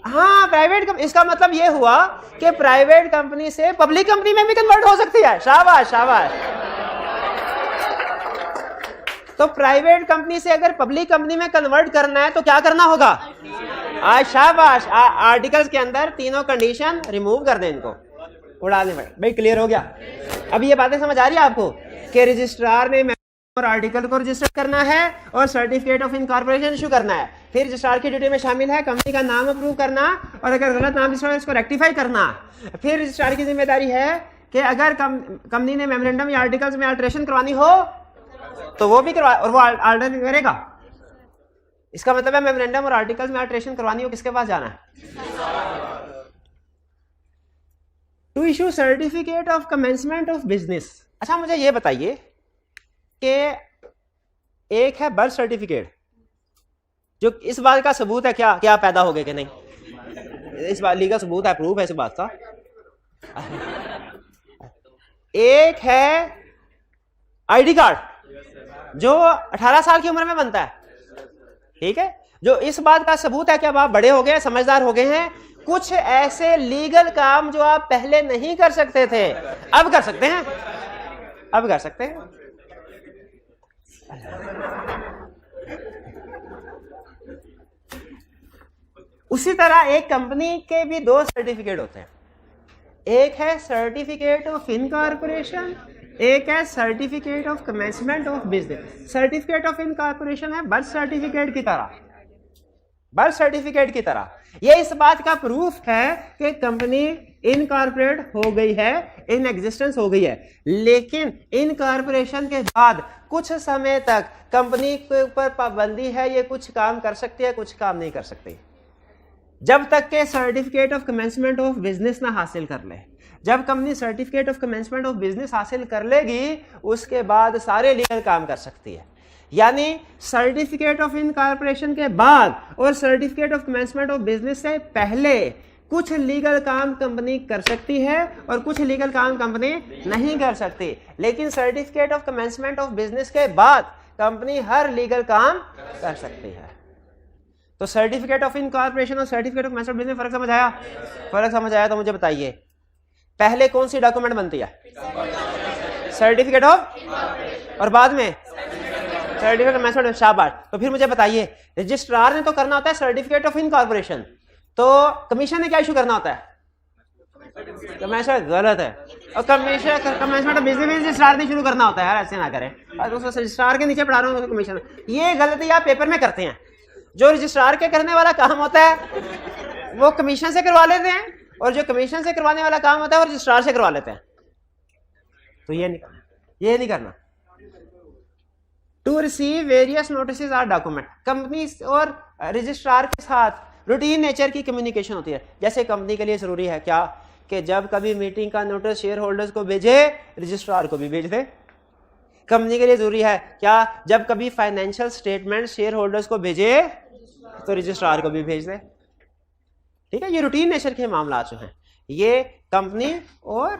हाँ प्राइवेट कंपनी, इसका मतलब ये हुआ कि प्राइवेट कंपनी से पब्लिक कंपनी में भी कन्वर्ट हो सकती है। शाबाश शाबाश। तो प्राइवेट कंपनी से अगर पब्लिक कंपनी में कन्वर्ट करना है तो क्या करना होगा? शाबाश, आर्टिकल्स के अंदर तीनों कंडीशन रिमूव कर दें, इनको उड़ा दें। भाई क्लियर हो गया? अब ये बातें समझ आ रही है आपको कि रजिस्ट्रार ने और आर्टिकल को रजिस्टर करना है और सर्टिफिकेट ऑफ इनकॉर्पोरेशन इशू करना है। फिर रजिस्ट्रार की ड्यूटी में शामिल है कंपनी का नाम अप्रूव करना और अगर गलत नाम रजिस्टर इसको रेक्टिफाई करना। फिर रजिस्ट्रार की जिम्मेदारी है कि अगर कंपनी ने मेमोरेंडम या आर्टिकल्स में अल्टरेशन करवानी हो तो वो भी करवा, और वो ऑर्डर करेगा। इसका मतलब है मेमोरेंडम और आर्टिकल्स में अल्टरेशन करवानी हो किसके पास जाना है? To issue certificate of commencement of business. अच्छा मुझे ये बताइए कि एक है बर्थ सर्टिफिकेट जो इस बात का सबूत है क्या क्या पैदा हो गए कि नहीं, इस बात लीगल सबूत है, प्रूफ है इस बात का। एक है आईडी कार्ड जो 18 साल की उम्र में बनता है, ठीक है, जो इस बात का सबूत है कि अब आप बड़े हो गए, समझदार हो गए हैं, कुछ ऐसे लीगल काम जो आप पहले नहीं कर सकते थे अब कर सकते हैं, अब कर सकते हैं। उसी तरह एक कंपनी के भी 2 सर्टिफिकेट होते हैं, एक है सर्टिफिकेट ऑफ इनकॉर्पोरेशन, एक है certificate of commencement of business. Certificate of incorporation है बर्थ सर्टिफिकेट की तरह, बर्थ सर्टिफिकेट की तरह। यह इस बात का प्रूफ है कि कंपनी इनकॉर्पोरेट हो गई है, इन एग्जिस्टेंस हो गई है, लेकिन इनकॉर्पोरेशन के बाद कुछ समय तक कंपनी के ऊपर पाबंदी है, ये कुछ काम कर सकती है, कुछ काम नहीं कर सकती, जब तक के certificate of commencement of business ना हासिल कर ले। जब company certificate of commencement of business हासिल कर लेगी, उसके बाद सारे लीगल काम कर सकती है। यानी सर्टिफिकेट ऑफ इनकॉर्पोरेशन के बाद और certificate of commencement of business से पहले कुछ लीगल काम कंपनी कर सकती है और कुछ लीगल काम कंपनी नहीं कर सकती, लेकिन certificate of commencement of business के बाद कंपनी हर लीगल काम कर सकती है। तो सर्टिफिकेट ऑफ इनकॉर्पोरेशन और certificate of commencement of business फर्क समझ आया? फर्क समझ आया तो मुझे बताइए, पहले कौन सी डॉक्यूमेंट बनती है? सर्टिफिकेट ऑफ, और बाद में सर्टिफिकेट ऑफ कमेंसमेंट। शाबाश। तो फिर मुझे बताइए, रजिस्ट्रार ने तो करना होता है सर्टिफिकेट ऑफ इनकॉर्पोरेशन, तो कमीशन ने क्या इशू करना होता है? कमीशन गलत है, और कमीशन ऑफ बिजनेस रजिस्ट्रार ने शुरू करना होता है। यार ऐसे ना करें, रजिस्ट्रार के नीचे पढ़ा रहा हूँ कमीशन। ये गलती आप पेपर में करते हैं। जो रजिस्ट्रार के करने वाला काम होता है वो कमीशन से करवा लेते हैं, और जो कमीशन से करवाने वाला काम होता है वो रजिस्ट्रार से करवा लेते हैं। तो ये नहीं करना। To receive various notice or document, company और रजिस्ट्रार के साथ रूटीन नेचर की कम्युनिकेशन होती है। जैसे कंपनी के लिए जरूरी है क्या कि जब कभी मीटिंग का नोटिस शेयर होल्डर्स को भेजे, रजिस्ट्रार को भी भेज दे। कंपनी के लिए जरूरी है क्या जब कभी फाइनेंशियल स्टेटमेंट शेयर होल्डर्स को भेजे तो रजिस्ट्रार को भी भेज दे। ठीक है, ये रूटीन नेचर के मामला जो हैं ये कंपनी और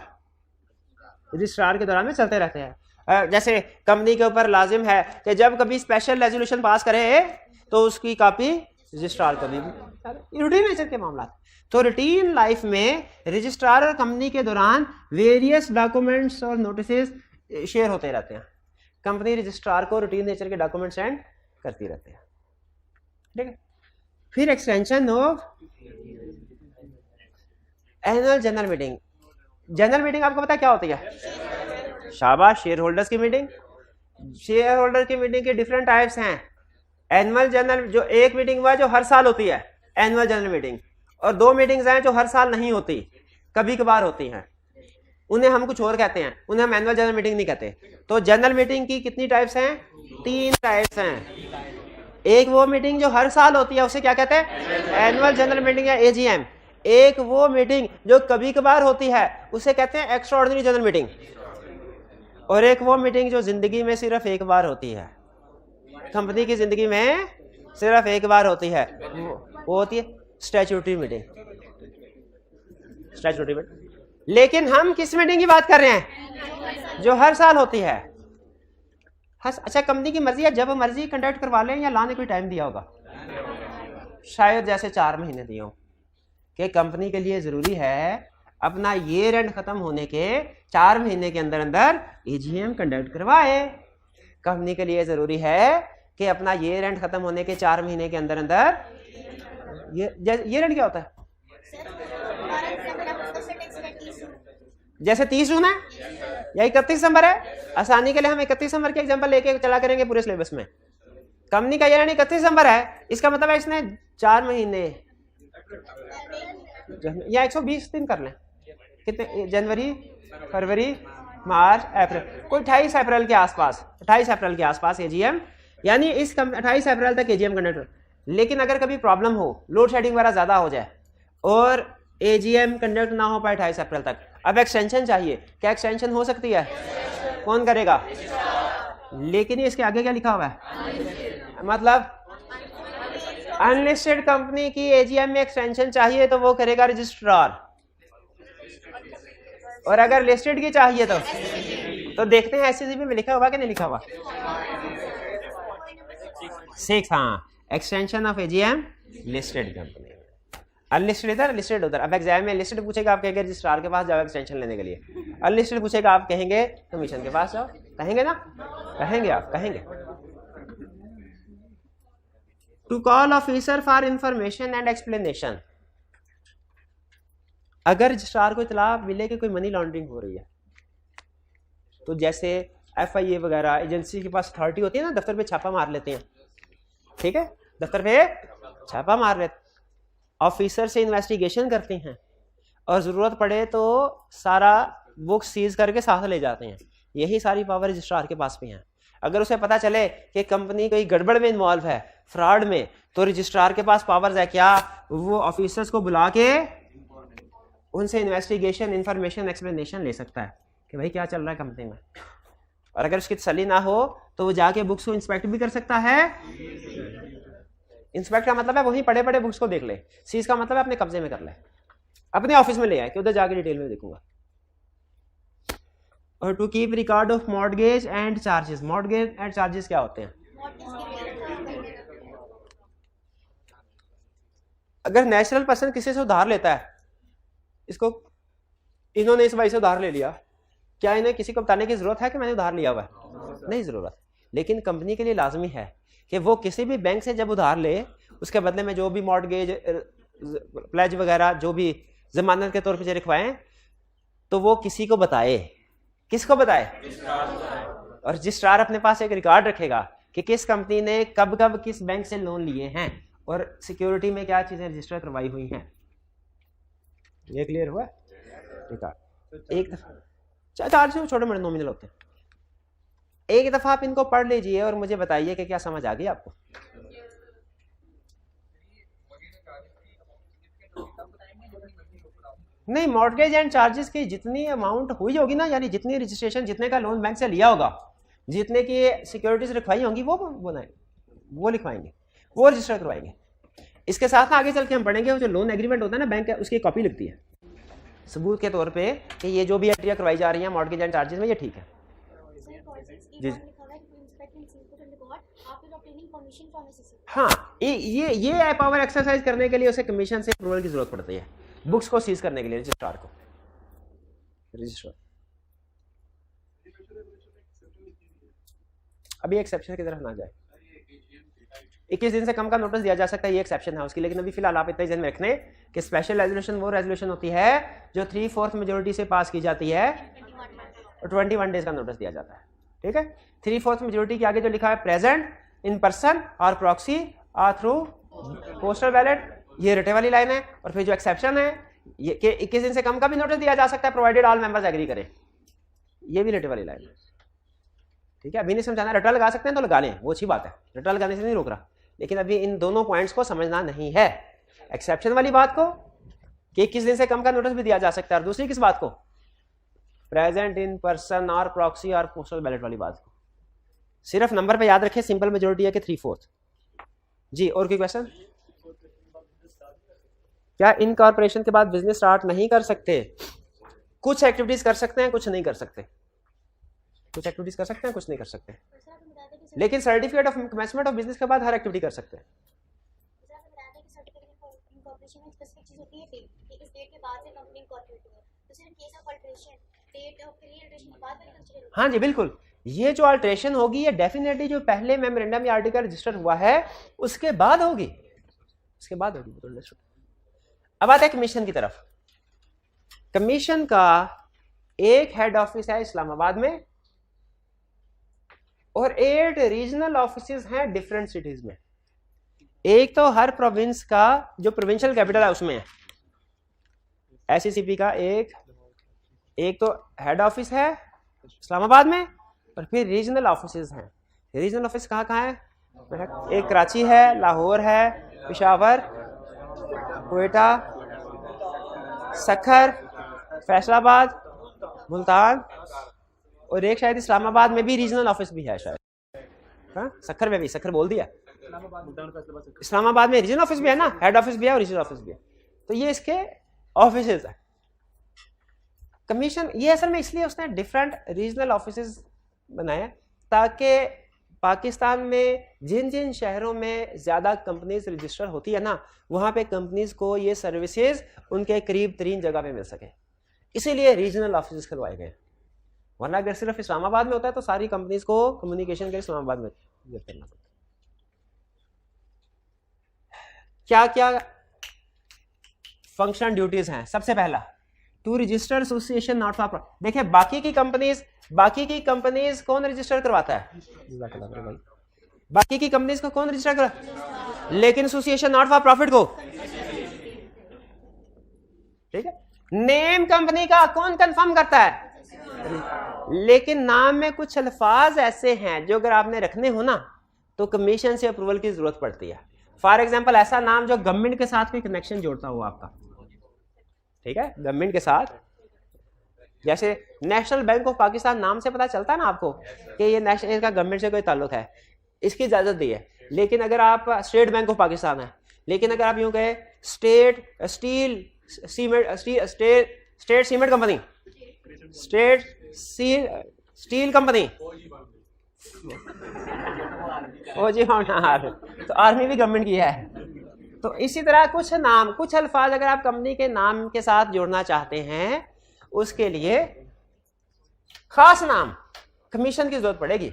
रजिस्ट्रार के दौरान में चलते रहते हैं। जैसे कंपनी के ऊपर लाजिम है कि जब कभी स्पेशल रेजोल्यूशन पास करे तो उसकी कॉपी रजिस्ट्रार को भी, रूटीन नेचर के मामला। तो रूटीन लाइफ में रजिस्ट्रार और कंपनी के दौरान वेरियस डॉक्यूमेंट्स और नोटिस शेयर होते रहते हैं। कंपनी रजिस्ट्रार को रूटीन नेचर के डॉक्यूमेंट सेंड करती रहती है। ठीक है, फिर extension of annual general meeting. General meeting आपको पता क्या होती है? शाबाश, शेयर होल्डर्स की मीटिंग। शेयर होल्डर की मीटिंग के डिफरेंट टाइप्स हैं। एनुअल जनरल, जो एक मीटिंग हुआ जो हर साल होती है, एनुअल जनरल मीटिंग, और दो मीटिंग्स हैं जो हर साल नहीं होती, कभी कभार होती हैं, उन्हें हम कुछ और कहते हैं, उन्हें हम एनुअल जनरल मीटिंग नहीं कहते। तो जनरल मीटिंग की कितनी टाइप्स हैं? 3 टाइप्स हैं। एक वो मीटिंग जो हर साल होती है उसे क्या कहते हैं? एनुअल जनरल मीटिंग या एजीएम। एक वो मीटिंग जो कभी कभार होती है उसे कहते हैं एक्स्ट्राऑर्डिनरी जनरल मीटिंग। और एक वो मीटिंग जो जिंदगी में सिर्फ एक बार होती है, कंपनी की जिंदगी में सिर्फ एक बार होती है, वो होती है स्टैट्यूटरी मीटिंग। Statutory meeting. लेकिन हम किस मीटिंग की बात कर रहे हैं? जो हर साल होती है। अच्छा, कंपनी की मर्जी है, जब मर्जी कंडक्ट करवा लें, या लाने कोई टाइम दिया होगा? शायद जैसे 4 महीने दिए हों कि कंपनी के लिए जरूरी है अपना ईयर एंड खत्म होने के 4 महीने के अंदर अंदर एजीएम कंडक्ट करवाए। कंपनी के लिए जरूरी है कि अपना ईयर एंड खत्म होने के 4 महीने के अंदर अंदर, ईयर एंड क्या होता है? जैसे 30 जून है या 31 दिसंबर है, आसानी के लिए हम 31 दिसंबर के एग्जांपल लेके चला करेंगे पूरे सिलेबस में। कंपनी का ईयर एंड 31 दिसंबर है, इसका मतलब है इसने 4 महीने या 120 दिन कर लें। कितने? जनवरी, फरवरी, मार्च, अप्रैल, कोई 28 अप्रैल के आसपास, 28 अप्रैल के आसपास एजीएम, यानी इस 28 अप्रैल तक एजीएम कंडक्ट। लेकिन अगर कभी प्रॉब्लम हो, लोड शेडिंग वगैरह ज्यादा हो जाए और एजीएम कंडक्ट ना हो पाए 28 अप्रैल तक, अब एक्सटेंशन चाहिए, क्या एक्सटेंशन हो सकती है? कौन करेगा? लेकिन इसके आगे क्या लिखा हुआ है? मतलब अनलिस्टेड कंपनी की एजीएम में एक्सटेंशन चाहिए तो वो करेगा रजिस्ट्रार, और अगर लिस्टेड की चाहिए तो देखते हैं एससीसीबी में लिखा हुआ कि नहीं लिखा हुआ। 6, हाँ, extension of AGM listed company. Unlisted इधर, लिस्टेड उधर। अब एग्जाम में लिस्टेड पूछेगा, आप कहेंगे रजिस्ट्रार के पास जाओ एक्सटेंशन लेने के लिए। अनलिस्टेड पूछेगा, आप कहेंगे कमीशन के पास जाओ। कहेंगे ना? कहेंगे, आप कहेंगे। To call officer for information and explanation. अगर रजिस्ट्रार को इतला मिले कि कोई मनी लॉन्ड्रिंग हो रही है, तो जैसे एफआईए वगैरह एजेंसी के पास अथॉरिटी होती है ना, दफ्तर पे छापा मार लेते हैं। ठीक है, दफ्तर पे छापा मार लेते, ऑफिसर से इन्वेस्टिगेशन करते हैं और ज़रूरत पड़े तो सारा बुक सीज करके साथ ले जाते हैं। यही सारी पावर रजिस्ट्रार के पास भी है। अगर उसे पता चले कि कंपनी कोई गड़बड़ में इन्वॉल्व है, फ्रॉड में, तो रजिस्ट्रार के पास पावर्स है क्या, वो ऑफिसर्स को बुला के उनसे इन्वेस्टिगेशन, इंफॉर्मेशन, एक्सप्लेनेशन ले सकता है कि भाई क्या चल रहा है कंपनी में। और अगर उसकी तसल्ली ना हो तो वो जाके बुक्स को इंस्पेक्ट भी कर सकता है। इंस्पेक्ट का मतलब है वहीं पड़े पड़े बुक्स को देख ले, सीज का मतलब है अपने कब्जे में कर ले, अपने ऑफिस में ले आए कि उधर जाके डिटेल में देखूंगा। और to keep record of mortgage and charges. Mortgage and charges क्या होते हैं? अगर नेचुरल पर्सन किसी से उधार लेता है, इसको इन्होंने इस भाई से उधार ले लिया, क्या इन्हें किसी को बताने की जरूरत है कि मैंने उधार लिया हुआ है? नहीं जरूरत। लेकिन कंपनी के लिए लाजमी है कि वो किसी भी बैंक से जब उधार ले, उसके बदले में जो भी मॉर्टगेज, प्लेज वगैरह जो भी जमानत के तौर पर लिखवाएं, तो वो किसी को बताए। किसको बताए? और रजिस्ट्रार अपने पास एक रिकॉर्ड रखेगा कि किस कंपनी ने कब कब किस बैंक से लोन लिए हैं और सिक्योरिटी में क्या चीजें रजिस्टर करवाई हुई हैं। ये क्लियर हुआ? रिकॉर्ड एक दफा चार्ज छोटे मोटे नॉमिनल होते हैं, एक दफा आप इनको पढ़ लीजिए और मुझे बताइए कि क्या समझ आ गई आपको। नहीं, मॉर्टगेज एंड चार्जेस की जितनी अमाउंट हुई होगी ना, यानी जितनी रजिस्ट्रेशन, जितने का लोन बैंक से लिया होगा, जितने की सिक्योरिटीज रखवाई होंगी, वो बनाए, वो लिखवाएंगे, वो रजिस्टर करवाएंगे। इसके साथ ना आगे चल के हम पढ़ेंगे, वो जो लोन एग्रीमेंट होता है ना बैंक का, उसकी कॉपी लगती है सबूत के तौर पे कि ये जो भी एंट्रियां करवाई जा रही हैं मॉर्टगेज एंड चार्जेस में, ये ठीक है। जी हाँ, ये पावर एक्सरसाइज करने के लिए उसे कमीशन से अप्रूवल की जरूरत पड़ती है, बुक्स को सीज करने के लिए रजिस्ट्रार को। रजिस्ट्रार अभी एक्सेप्शन की तरफ ना जाए, 21 दिन से कम का नोटिस दिया जा सकता है, ये एक्सेप्शन है उसकी। लेकिन अभी फिलहाल आप इतना ध्यान में रखने कि स्पेशल रेजोल्यूशन वो रेजोल्यूशन होती है जो 3/4 मेजोरिटी से पास की जाती है और 21 डेज का नोटिस दिया जाता है। ठीक है, 3/4 मेजोरिटी के आगे जो लिखा है प्रेजेंट, इन पर्सन और प्रॉक्सी और थ्रू पोस्टल बैलेट, ये रटे वाली लाइन है। और फिर जो एक्सेप्शन है ये कि 21 दिन से कम का भी नोटिस दिया जा सकता है प्रोवाइडेड ऑल मेंबर्स एग्री करें, ये भी रटे वाली लाइन है। ठीक है, अभी नहीं समझाना, रटा लगा सकते हैं तो लगा लें, वो अच्छी बात है, रटा लगाने से नहीं रोक रहा, लेकिन अभी इन दोनों पॉइंट्स को समझना नहीं है। एक्सेप्शन वाली बात को कि 21 दिन से कम का नोटिस भी दिया जा सकता है, और दूसरी किस बात को? प्रेजेंट, इन पर्सन और प्रॉक्सी और पोस्टल बैलेट वाली बात को। सिर्फ नंबर पे याद रखें, सिंपल मेजोरिटी है कि 3/4। जी, और कोई क्वेश्चन? क्या इनकॉर्पोरेशन के बाद बिजनेस स्टार्ट नहीं कर सकते? कुछ एक्टिविटीज कर सकते हैं, कुछ नहीं कर सकते। कुछ एक्टिविटीज कर सकते हैं, कुछ नहीं कर सकते, लेकिन certificate of commencement of business के बाद हर एक्टिविटी कर सकते हैं। हाँ जी बिल्कुल, ये जो अल्ट्रेशन होगी ये डेफिनेटली जो पहले मेमोरेंडम या आर्टिकल रजिस्टर हुआ है उसके बाद होगी, उसके बाद होगी। अब आते हैं कमीशन की तरफ। कमीशन का एक हेड ऑफिस है इस्लामाबाद में और 8 रीजनल ऑफिसेज हैं डिफरेंट सिटीज में। एक तो हर प्रोविंस का जो प्रोविंशियल कैपिटल है उसमें है, SCCP का एक तो हेड ऑफिस है इस्लामाबाद में, और फिर रीजनल ऑफिसेज हैं। रीजनल ऑफिस कहाँ कहाँ है? एक कराची है, लाहौर है, पेशावर, क्वेटा, सखर, फैसलाबाद, मुल्तान, और एक शायद इस्लामाबाद में भी रीजनल ऑफिस भी है शायद। हाँ, सखर में भी, सखर बोल दिया, इस्लामाबाद में रीजनल ऑफिस भी है ना, हेड ऑफिस भी है और रीजनल ऑफिस भी है। तो ये इसके ऑफिसेज है। कमीशन ये असल में इसलिए उसने डिफरेंट रीजनल ऑफिसेज बनाए ताकि पाकिस्तान में जिन जिन शहरों में ज़्यादा कंपनीज रजिस्टर होती है ना, वहाँ पे कंपनीज को ये सर्विसेज उनके करीब तरीन जगह पे मिल सके, इसीलिए रीजनल ऑफिस खुलवाए गए। वरना अगर सिर्फ इस्लामाबाद में होता है तो सारी कंपनीज को कम्युनिकेशन के लिए इस्लामाबाद में करना पड़ता। क्या क्या फंक्शन ड्यूटीज हैं? सबसे पहला to register association not for profit. देखिए बाकी की कंपनीज कौन रजिस्टर करवाता है? बाकी की कंपनीज को कौन रजिस्टर करवाता है? लेकिन एसोसिएशन नॉट फॉर प्रॉफिट को, ठीक है, नेम कंपनी का कौन कंफर्म करता है? लेकिन नाम में कुछ अल्फाज ऐसे हैं जो अगर आपने रखने हो ना तो कमीशन से अप्रूवल की जरूरत पड़ती है। फॉर एग्जांपल ऐसा नाम जो गवर्नमेंट के साथ कोई कनेक्शन जोड़ता हो आपका, ठीक है, गवर्नमेंट के साथ, जैसे नेशनल बैंक ऑफ पाकिस्तान नाम से पता चलता है ना आपको कि ये नेशनल, इसका गवर्नमेंट से कोई ताल्लुक है, इसकी इजाजत दी है। लेकिन अगर आप स्टेट बैंक ऑफ पाकिस्तान है, लेकिन अगर आप यूं कहे state steel cement state cement company, state steel company, ओ जी हाँ, तो आर्मी भी गवर्नमेंट की है। तो इसी तरह कुछ नाम, कुछ अल्फाज अगर आप कंपनी के नाम के साथ जोड़ना चाहते हैं, उसके लिए खास नाम कमीशन की जरूरत पड़ेगी।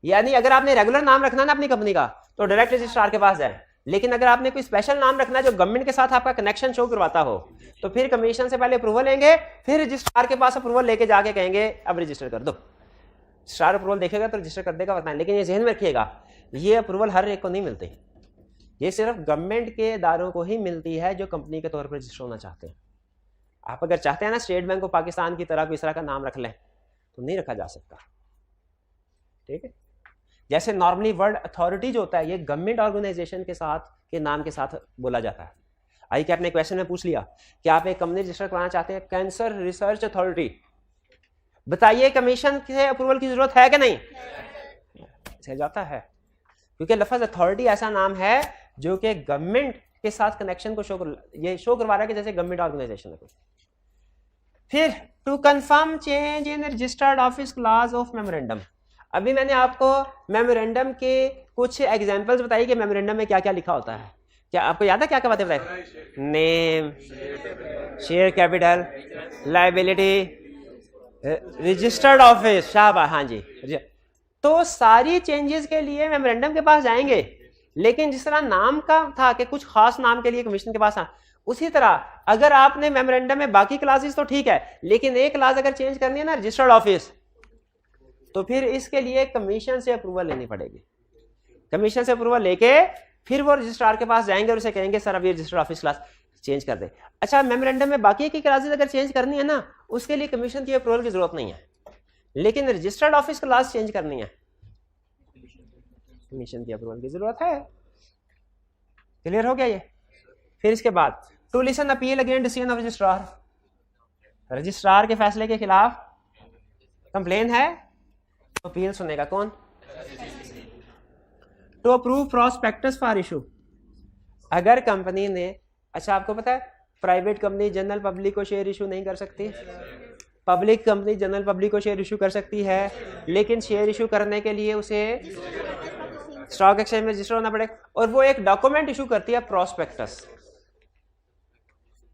यानी अगर आपने रेगुलर नाम रखना ना अपनी कंपनी का तो डायरेक्ट रजिस्ट्रार के पास जाए, लेकिन अगर आपने कोई स्पेशल नाम रखना है जो गवर्नमेंट के साथ आपका कनेक्शन शो करवाता हो तो फिर कमीशन से पहले अप्रूवल लेंगे, फिर रजिस्ट्रार के पास अप्रूवल लेके जाके कहेंगे अब रजिस्टर कर दो। रजिस्ट्रार अप्रूवल देखेगा तो रजिस्टर कर देगा, पता नहीं। लेकिन ये ध्यान में रखिएगा, ये अप्रूवल हर एक को नहीं मिलती, ये सिर्फ गवर्नमेंट के इदारों को ही मिलती है जो कंपनी के तौर पर रजिस्टर होना चाहते हैं। आप अगर चाहते हैं ना स्टेट बैंक ऑफ पाकिस्तान की तरह कोई इस तरह का नाम रख लें तो नहीं रखा जा सकता, ठीक है। जैसे नॉर्मली वर्ल्ड अथॉरिटी जो होता है ये गवर्नमेंट ऑर्गेनाइजेशन के साथ के नाम के साथ बोला जाता है। आई कि आपने क्वेश्चन में पूछ लिया कि आप एक कंपनी रजिस्टर कराना चाहते हैं कैंसर रिसर्च अथॉरिटी, बताइए कमीशन से अप्रूवल की जरूरत है कि नहीं? जाता है, क्योंकि लफ्ज अथॉरिटी ऐसा नाम है जो कि गवर्नमेंट के साथ कनेक्शन को ये शो करवा रहा है कि जैसे गवर्नमेंट ऑर्गेनाइजेशन है। फिर to confirm change in registered office class of memorandum. अभी मैंने आपको मेमोरेंडम के कुछ एग्जांपल्स बताई कि मेमोरेंडम में क्या क्या लिखा होता है। क्या आपको याद है क्या क्या बातें बताई? Name, share capital, liability, registered office, शाबाश, हाँ जी। तो सारी चेंजेस के लिए मेमोरेंडम के पास जाएंगे, लेकिन जिस तरह नाम का था कि कुछ खास नाम के लिए कमीशन के पास, उसी तरह अगर आपने मेमोरेंडम में बाकी क्लासेस तो ठीक है, लेकिन एक क्लास अगर चेंज करनी है ना रजिस्टर्ड ऑफिस, तो फिर इसके लिए कमीशन से अप्रूवल लेनी पड़ेगी। कमीशन से अप्रूवल लेके फिर वो रजिस्ट्रार के पास जाएंगे और उसे कहेंगे सर अभी रजिस्टर्ड ऑफिस क्लास चेंज कर दे। अच्छा, मेमोरेंडम में बाकी की क्लासेस अगर चेंज करनी है ना उसके लिए कमीशन की अप्रूवल की जरूरत नहीं है, लेकिन रजिस्टर्ड ऑफिस क्लास चेंज करनी है कमीशन की अप्रूवल की जरूरत है। क्लियर हो गया ये? फिर इसके बाद to listen appeal against decision of registrar, registrar के फैसले के खिलाफ कंप्लेन है तो अपील सुनेगा कौन? To approve prospectus for issue, अगर कंपनी ने, अच्छा आपको पता है प्राइवेट कंपनी जनरल पब्लिक को शेयर इशू नहीं कर सकती, पब्लिक कंपनी जनरल पब्लिक को शेयर इशू कर सकती है, लेकिन शेयर इशू करने के लिए उसे स्टॉक एक्सचेंज में रजिस्टर होना पड़ेगा, और वो एक डॉक्यूमेंट इशू करती है प्रॉस्पेक्टस।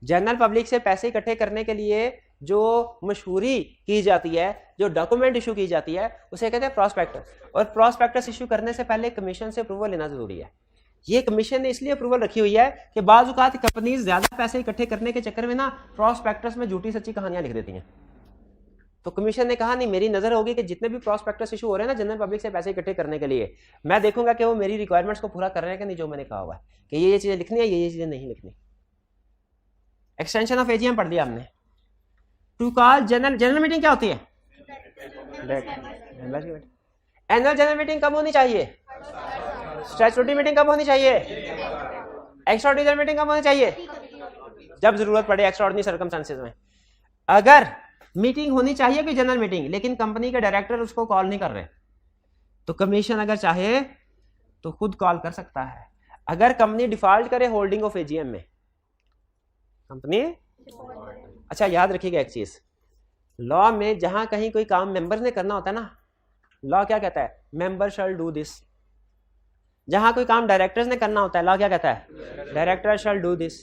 जनरल पब्लिक से पैसे इकट्ठे करने के लिए जो मशहूरी की जाती है, जो डॉक्यूमेंट इशू की जाती है, उसे कहते हैं प्रॉस्पेक्टस। और प्रॉस्पेक्टस इशू करने से पहले कमीशन से अप्रूवल लेना जरूरी है। ये कमीशन ने इसलिए अप्रूवल रखी हुई है कि बाज़ औक़ात कंपनीज ज्यादा पैसे इकट्ठे करने के चक्कर में ना प्रॉस्पेक्टस में झूठी सच्ची कहानियां लिख देती हैं। तो कमीशन ने कहा नहीं, मेरी नजर होगी कि जितने भी प्रॉस्पेक्टस इशू हो रहे हैं ना जनरल पब्लिक से पैसे इकट्ठे करने के लिए, मैं देखूंगा कि वो मेरी रिक्वायरमेंट्स को पूरा कर रहे हैं कि नहीं, जो मैंने कहा हुआ है कि ये चीजें लिखनी है, ये चीजें नहीं लिखनी। एक्सटेंशन ऑफ एजीएम पढ़ लिया हमने। टू कॉल जनरल मीटिंग क्या होती है? एनुअल जनरल मीटिंग कब होनी चाहिए? स्टैट्यूटरी मीटिंग कब होनी चाहिए? एक्स्ट्राऑर्डिनरी जनरल मीटिंग कब होनी चाहिए? जब जरूरत पड़े, एक्स्ट्राऑर्डिनरी सर्कमस्टेंसेस में। अगर मीटिंग होनी चाहिए कोई जनरल मीटिंग, लेकिन कंपनी के डायरेक्टर उसको कॉल नहीं कर रहे, तो कमीशन अगर चाहे तो खुद कॉल कर सकता है। अगर कंपनी डिफॉल्ट करे होल्डिंग ऑफ एजीएम में, कंपनी, अच्छा याद रखिएगा एक चीज, लॉ में जहां कहीं कोई काम मेंबर ने करना होता है ना, लॉ क्या कहता है? Member shall do this. जहां कोई काम डायरेक्टर्स ने करना होता है, लॉ क्या कहता है? Director shall do this.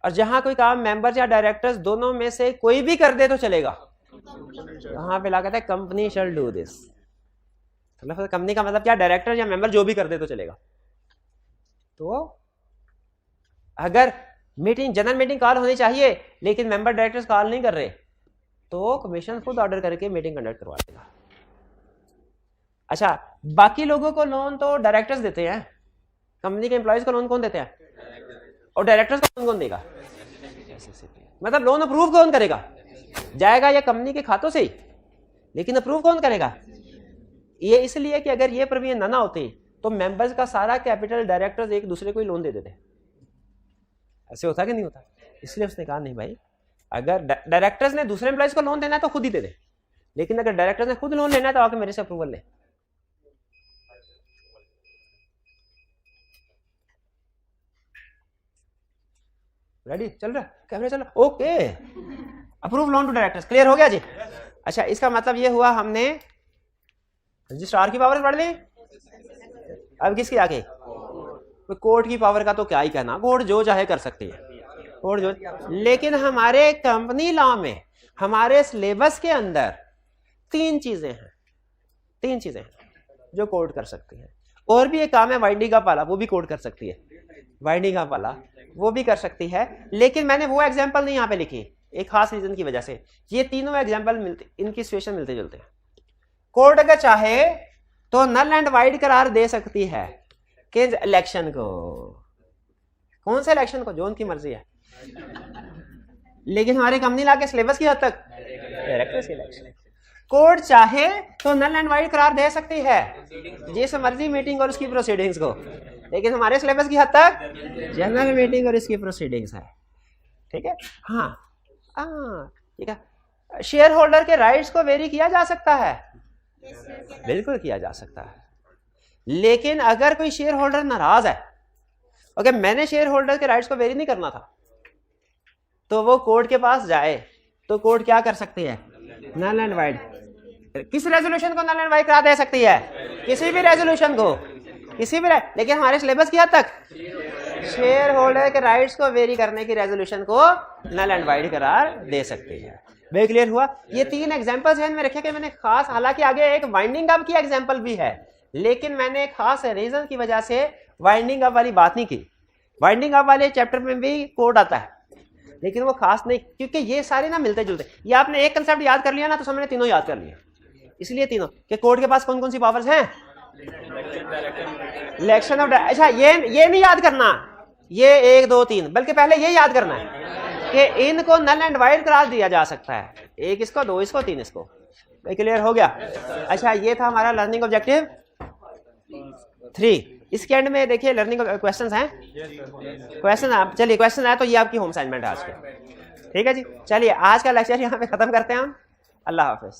और जहां कोई काम मेंबर्स या डायरेक्टर्स दोनों में से कोई भी कर दे तो चलेगा, वहां पे लॉ कहता है कंपनी शैल डू दिस। मतलब कंपनी का मतलब क्या? डायरेक्टर या मेंबर जो भी कर दे तो चलेगा। तो अगर मीटिंग, जनरल मीटिंग कॉल होनी चाहिए लेकिन मेंबर डायरेक्टर्स कॉल नहीं कर रहे, तो कमीशन खुद ऑर्डर करके मीटिंग कंडक्ट करवा देगा। अच्छा, बाकी लोगों को लोन तो डायरेक्टर्स देते हैं, कंपनी के एम्प्लॉयज को लोन कौन देते हैं? और डायरेक्टर्स को लोन कौन देगा? मतलब लोन अप्रूव कौन करेगा? जाएगा या कंपनी के खातों से ही, लेकिन अप्रूव कौन करेगा? ये इसलिए कि अगर ये प्रोविजन ना होती तो मेंबर्स का सारा कैपिटल डायरेक्टर्स एक दूसरे को ही लोन दे देते। ऐसे होता कि नहीं होता? इसलिए उसने कहा नहीं भाई, अगर डायरेक्टर्स ने दूसरे एम्प्लॉइज को लोन देना है तो खुद ही दे दे, लेकिन अगर डायरेक्टर्स ने खुद लोन लेना है तो आके मेरे से अप्रूवल ले। रेडी? चल रहा कैमरा? चल रहा? Okay, approve loan to directors. Clear हो गया जी? अच्छा, इसका मतलब ये हुआ हमने रजिस्ट्रार की पावर पढ़ ली। अब किसकी आगे? कोर्ट की पावर का तो क्या ही कहना, कोर्ट जो चाहे कर सकती है, कोर्ट जो। लेकिन हमारे कंपनी लॉ में, हमारे सिलेबस के अंदर तीन चीजें हैं जो कोर्ट कर सकती है। और भी एक काम है वाइडिंग का पाला, वो भी कोर्ट कर सकती है, वाइडिंग का पाला वो भी कर सकती है। लेकिन मैंने वो एग्जाम्पल नहीं यहाँ पे लिखी, एक खास रीजन की वजह से। ये तीनों एग्जाम्पल मिलते, इनकी सिचुएशन मिलते जुलते हैं। कोर्ट अगर चाहे तो नल एंड वाइड करार दे सकती है कि इलेक्शन को, कौन से इलेक्शन को, जो उनकी मर्जी है। लेकिन हमारे कंपनी ला के सिलेबस की हद तक डायरेक्टर्स के इलेक्शन। कोर्ट चाहे तो नल एंड वाइड करार दे सकती है जिस मर्जी मीटिंग और उसकी प्रोसीडिंग्स को, लेकिन हमारे सिलेबस की हद तक जनरल मीटिंग और इसकी प्रोसीडिंग्स है। ठीक है? हाँ ठीक है। शेयर होल्डर के राइट्स को वेरी किया जा सकता है, बिल्कुल किया जा सकता है। लेकिन अगर कोई शेयर होल्डर नाराज है, ओके, मैंने शेयर होल्डर के राइट्स को वेरी नहीं करना था, तो वो कोर्ट के पास जाए तो कोर्ट क्या कर सकती है? Null and void. किस रेजोल्यूशन को नल एंड वाइड करा दे सकती है? किसी भी रेजोल्यूशन को, किसी भी। लेकिन हमारे सिलेबस की हद तक शेयर होल्डर के राइट्स को वेरी करने की रेजोल्यूशन को नल एंड वाइड करार दे सकती है। वे क्लियर हुआ? ये तीन एग्जांपल्स हैं, रखे कि मैंने खास, हालांकि आगे एक वाइंडिंग अप की एग्जांपल भी है, लेकिन मैंने खास रीजन की वजह से वाइंडिंग अप वाली बात नहीं की। वाइंडिंग अप वाले चैप्टर में भी कोड आता है, लेकिन वो खास नहीं, क्योंकि ये सारे ना मिलते जुलते। ये आपने एक कंसेप्ट याद कर लिया ना तो समझने तीनों याद कर लिया। इसलिए तीनों कि कोर्ट के पास कौन कौन सी पावर्स हैं? इलेक्शन ऑफ, अच्छा ये नहीं याद करना ये 1 2 3, बल्कि पहले ये याद करना है कि इनको नल एंड वाइड करार दिया जा सकता है, 1 इसको, 2 इसको, 3 इसको। क्लियर हो गया? अच्छा, ये था हमारा लर्निंग ऑब्जेक्टिव 3। इसके एंड में देखिए लर्निंग क्वेश्चंस हैं, क्वेश्चन आप, चलिए क्वेश्चन आया तो ये आपकी होम असाइनमेंट है आज के। ठीक है जी, चलिए आज का लेक्चर यहाँ पे खत्म करते हैं हम। अल्लाह हाफिज।